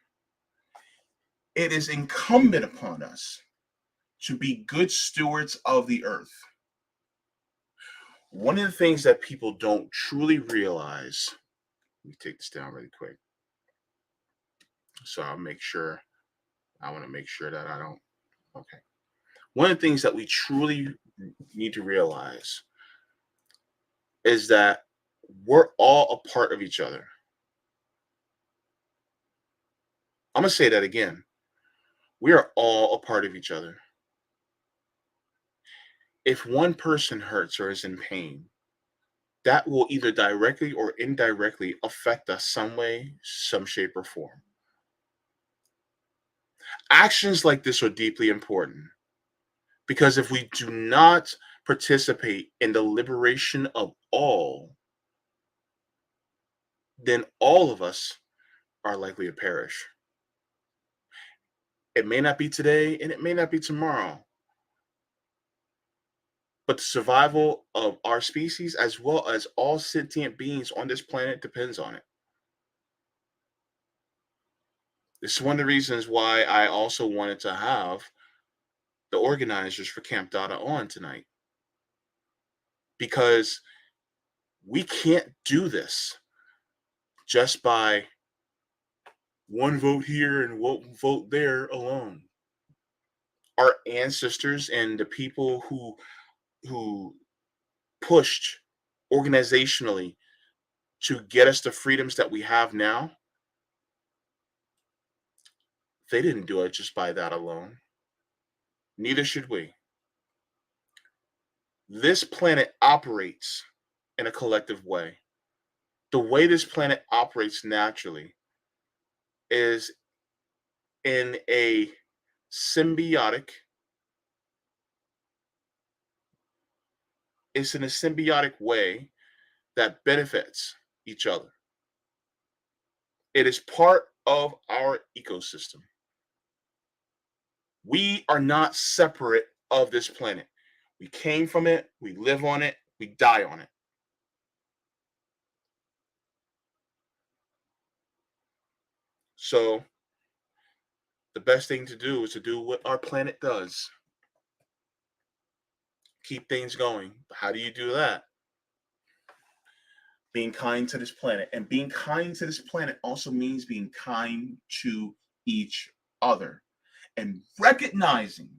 it is incumbent upon us to be good stewards of the earth. One of the things that people don't truly realize, let me take this down really quick. So I want to make sure that I don't, okay. One of the things that we truly need to realize is that we're all a part of each other. I'm going to say that again. We are all a part of each other. If one person hurts or is in pain, that will either directly or indirectly affect us some way, some shape, or form. Actions like this are deeply important because if we do not participate in the liberation of all, then all of us are likely to perish. It may not be today and it may not be tomorrow, but the survival of our species as well as all sentient beings on this planet depends on it. This is one of the reasons why I also wanted to have the organizers for Camp Dada on tonight. Because we can't do this just by one vote here and one vote there alone. Our ancestors and the people who pushed organizationally to get us the freedoms that we have now, they didn't do it just by that alone. Neither should we. This planet operates in a collective way. The way this planet operates naturally is in a symbiotic way that benefits each other. It is part of our ecosystem. We are not separate of this planet. We came from it, we live on it, we die on it. So the best thing to do is to do what our planet does. Keep things going. How do you do that? Being kind to this planet. And being kind to this planet also means being kind to each other. And recognizing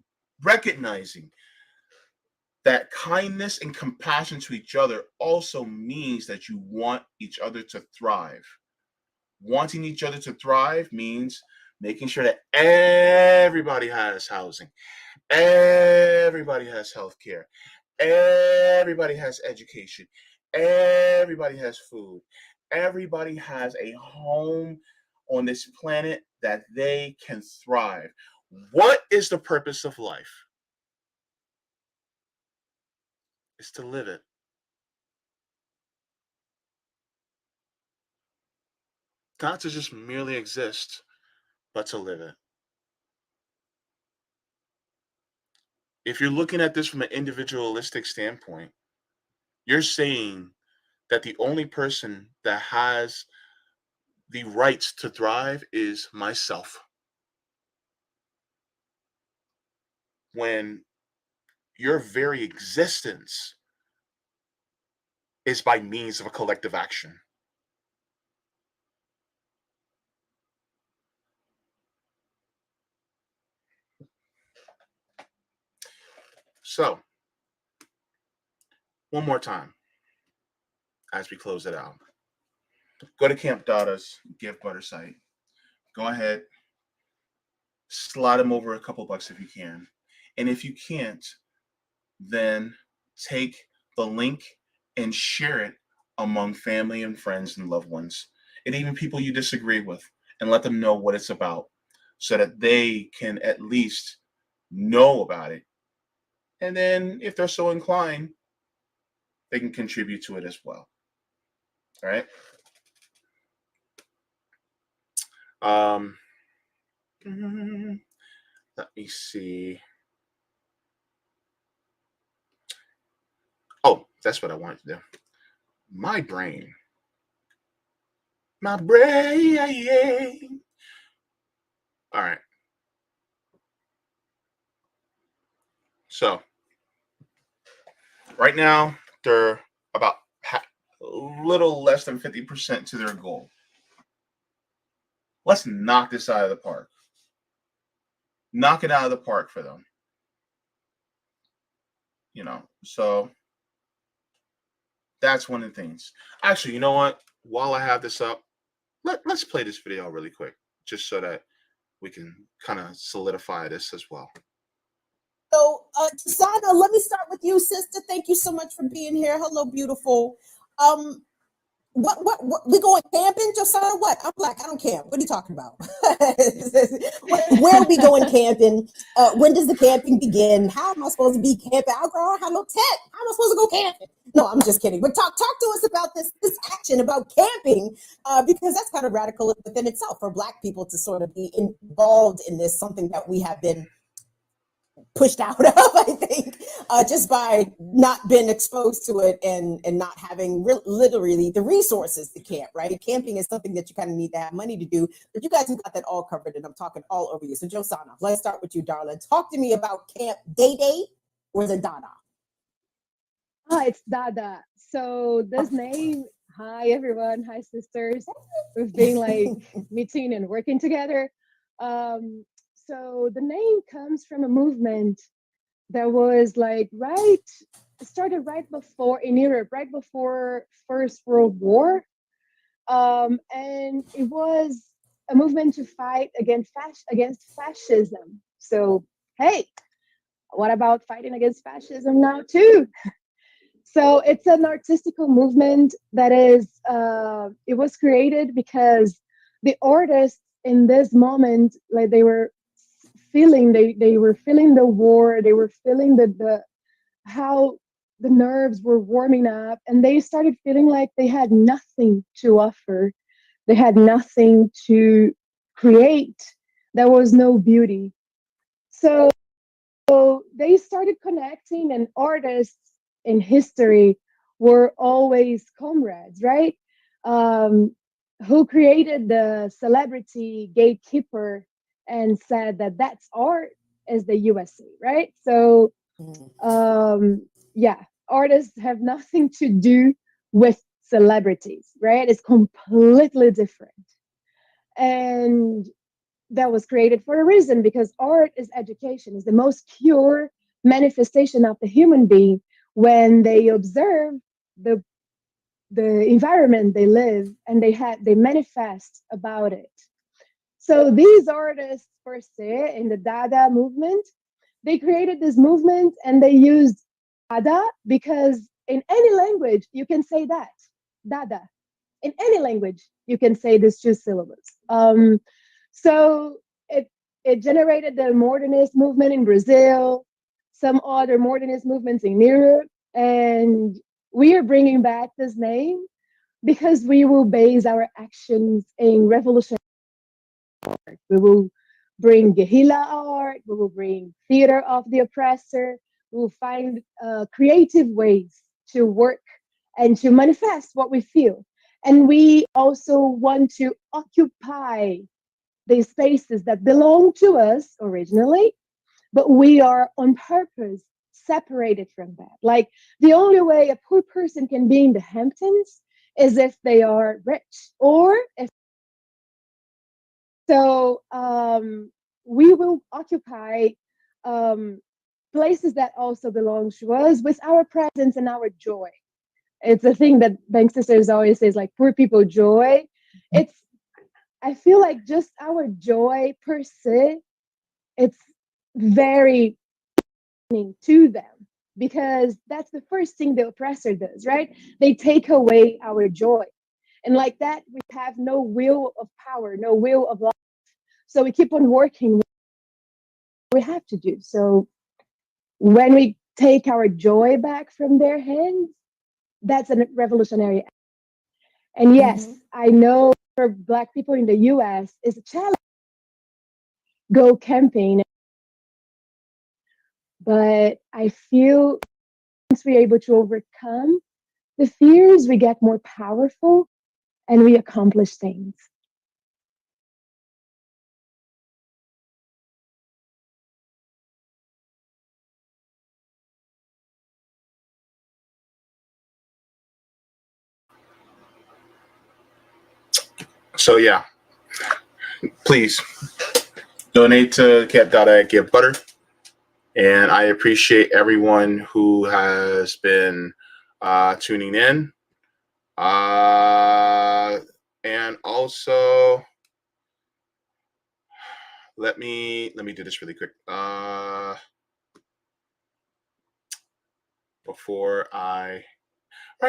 that kindness and compassion to each other also means that you want each other to thrive. Wanting each other to thrive means making sure that everybody has housing, everybody has healthcare, everybody has education, everybody has food, everybody has a home on this planet that they can thrive. What is the purpose of life? It's to live it. Not to just merely exist, but to live it. If you're looking at this from an individualistic standpoint, you're saying that the only person that has the rights to thrive is myself. When your very existence is by means of a collective action. So, one more time as we close it out. Go to Camp Dada's gift butter site. Go ahead, slide them over a couple bucks if you can. And if you can't, then take the link and share it among family and friends and loved ones, and even people you disagree with, and let them know what it's about so that they can at least know about it. And then if they're so inclined, they can contribute to it as well. All right. Let me see. Oh, that's what I wanted to do. My brain. All right. So right now they're about a little less than 50% to their goal. Let's knock this out of the park. Knock it out of the park for them. You know, so that's one of the things. Actually, you know what? While I have this up, let's play this video really quick, just so that we can kind of solidify this as well. So, Sana, let me start with you, sister. Thank you so much for being here. Hello, beautiful. What we going camping, Josana? What? I'm black. I don't camp. What are you talking about? Where are we going camping? When does the camping begin? How am I supposed to be camping? I don't have no tent. How am I supposed to go camping? No, I'm just kidding. But talk to us about this action about camping, because that's kind of radical within itself for Black people to sort of be involved in this, something that we have been pushed out of, I think, just by not being exposed to it and not having literally the resources to camp, right? Camping is something that you kind of need to have money to do, but you guys have got that all covered, and I'm talking all over you. So Josana, let's start with you, darling. Talk to me about Camp Day, or is it Dada? Oh, it's Dada. So this name, hi everyone, hi sisters. We've been like meeting and working together. So the name comes from a movement that was like started right before in Europe, right before First World War. And it was a movement to fight against fascism. So, hey, what about fighting against fascism now too? So it's an artistical movement that is, it was created because the artists in this moment, like they were feeling, they were feeling the war, they were feeling the how the nerves were warming up, and they started feeling like they had nothing to offer. They had nothing to create. There was no beauty. So they started connecting, and artists in history were always comrades, right? Um, who created the celebrity gatekeeper and said that that's art is the USA, right? So yeah, artists have nothing to do with celebrities, right? It's completely different. And that was created for a reason, because art is education, is the most pure manifestation of the human being when they observe the the environment they live, and they manifest about it. So these artists per se in the Dada movement, they created this movement and they used Dada because in any language you can say that. Dada. In any language you can say these two syllables. So it generated the modernist movement in Brazil, some other modernist movements in Europe, and we are bringing back this name because we will base our actions in revolution. We will bring guerrilla art. We will bring theater of the oppressor. We will find creative ways to work and to manifest what we feel. And we also want to occupy the spaces that belong to us originally, but we are on purpose separated from that. Like the only way a poor person can be in the Hamptons is if they are rich, or if so. We will occupy um, places that also belong to us with our presence and our joy. It's a thing that Bank Sisters always says, like poor people joy. It's I feel like just our joy per se, it's very to them, because that's the first thing the oppressor does, right? They take away our joy. And like that, we have no will of power, no will of life. So we keep on working. We have to do. So when we take our joy back from their hands, that's a revolutionary act. And yes, I know for Black people in the US, it's a challenge. Go camping. But I feel once we're able to overcome the fears, we get more powerful and we accomplish things. So yeah, please donate to Camp Dada at Give Butter. And I appreciate everyone who has been tuning in. And also, let me do this really quick. Right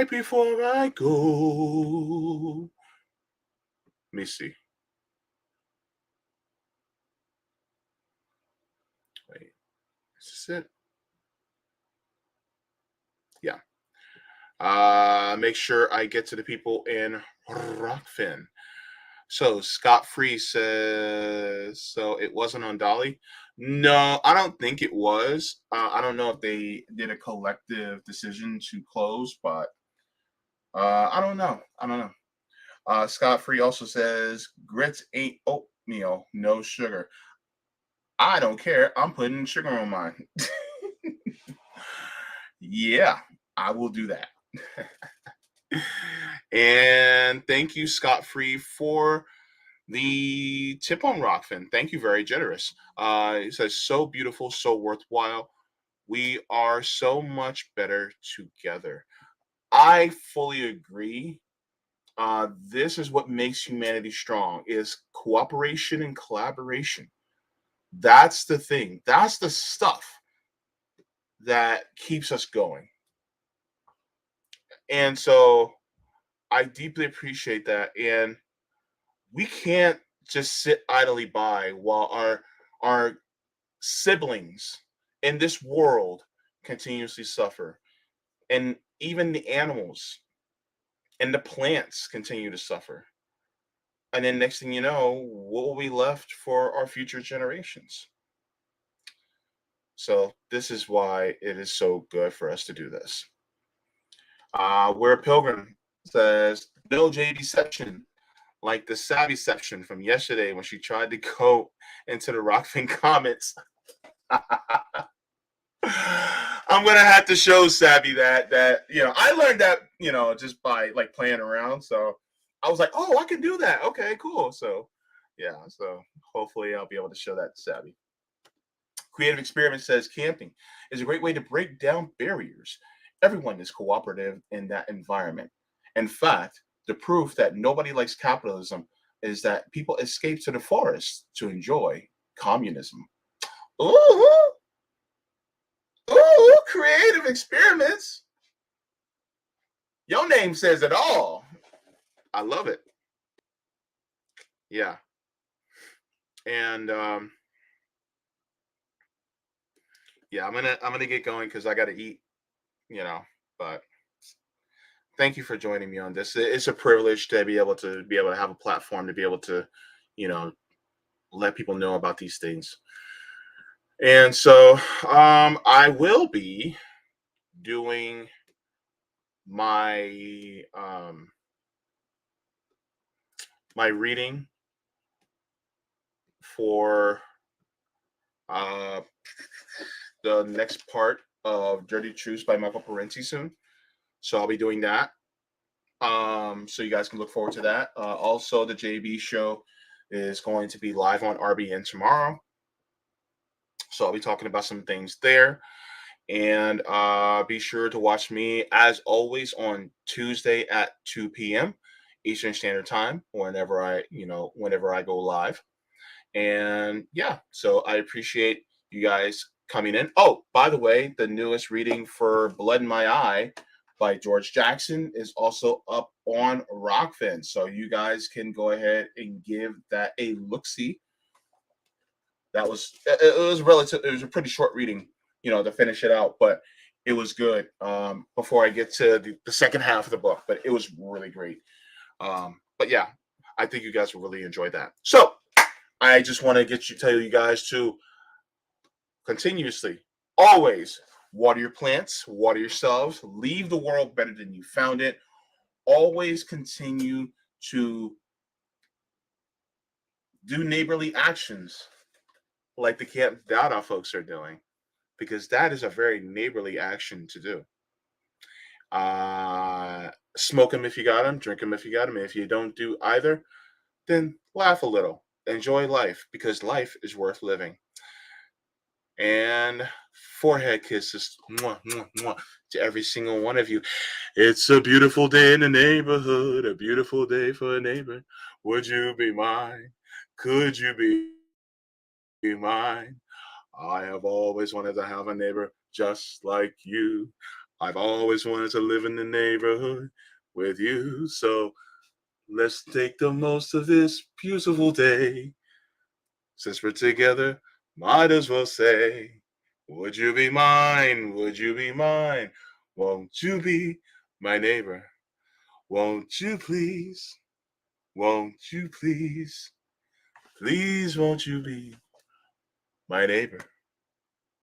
before I go. Let me see. Wait, is this it? Yeah. Make sure I get to the people in Rockfin. So Scott Free says, so it wasn't on Dolly. No, I don't think it was. I don't know if they did a collective decision to close, but I don't know. Scott Free also says grits ain't oatmeal, no sugar. I don't care. I'm putting sugar on mine. Yeah, I will do that. And thank you, Scott Free, for the tip on Rockfin. Thank you, very generous. It says, so beautiful, so worthwhile. We are so much better together. I fully agree. This is what makes humanity strong, is cooperation and collaboration. That's the thing. That's the stuff that keeps us going. And so I deeply appreciate that. And we can't just sit idly by while our siblings in this world continuously suffer. And even the animals and the plants continue to suffer. And then next thing you know, what will be left for our future generations? So this is why it is so good for us to do this. Where a pilgrim says, no J deception, like the savvy section from yesterday when she tried to go into the Rockfin comments. I'm gonna have to show Savvy that I learned that just by like playing around. So I was like, oh, I can do that. Okay, cool. So yeah, so hopefully I'll be able to show that to Savvy. Creative Experiment says camping is a great way to break down barriers. Everyone is cooperative in that environment. In fact, the proof that nobody likes capitalism is that people escape to the forest to enjoy communism. Ooh, ooh, Creative Experiments. Your name says it all. I love it. Yeah. And yeah, I'm gonna get going because I gotta eat, but thank you for joining me on this. It's a privilege to be able to have a platform to be able to, you know, let people know about these things. And so I will be doing my my reading for the next part of Dirty Truths by Michael Parenti soon. So I'll be doing that. So you guys can look forward to that. Also, the JB show is going to be live on RBN tomorrow. So I'll be talking about some things there. And be sure to watch me, as always, on Tuesday at 2 p.m. Eastern Standard Time, whenever I go live. And yeah, so I appreciate you guys coming in. Oh, by the way, the newest reading for Blood in My Eye by George Jackson is also up on Rockfin. So you guys can go ahead and give that a look-see. It was a pretty short reading, to finish it out, but it was good. Before I get to the second half of the book, but it was really great. But yeah, I think you guys will really enjoy that. So I just want to tell you guys to continuously, always water your plants, water yourselves, leave the world better than you found it. Always continue to do neighborly actions like the Camp Dada folks are doing, because that is a very neighborly action to do. Smoke them if you got them, drink them if you got them. If you don't do either, then laugh a little. Enjoy life, because life is worth living. And forehead kisses, mwah, mwah, mwah, to every single one of you. It's a beautiful day in the neighborhood, a beautiful day for a neighbor. Would you be mine? Could you be mine? I have always wanted to have a neighbor just like you. I've always wanted to live in the neighborhood with you. So let's take the most of this beautiful day. Since we're together, might as well say, would you be mine? Would you be mine? Won't you be my neighbor? Won't you please? Won't you please? Please won't you be my neighbor?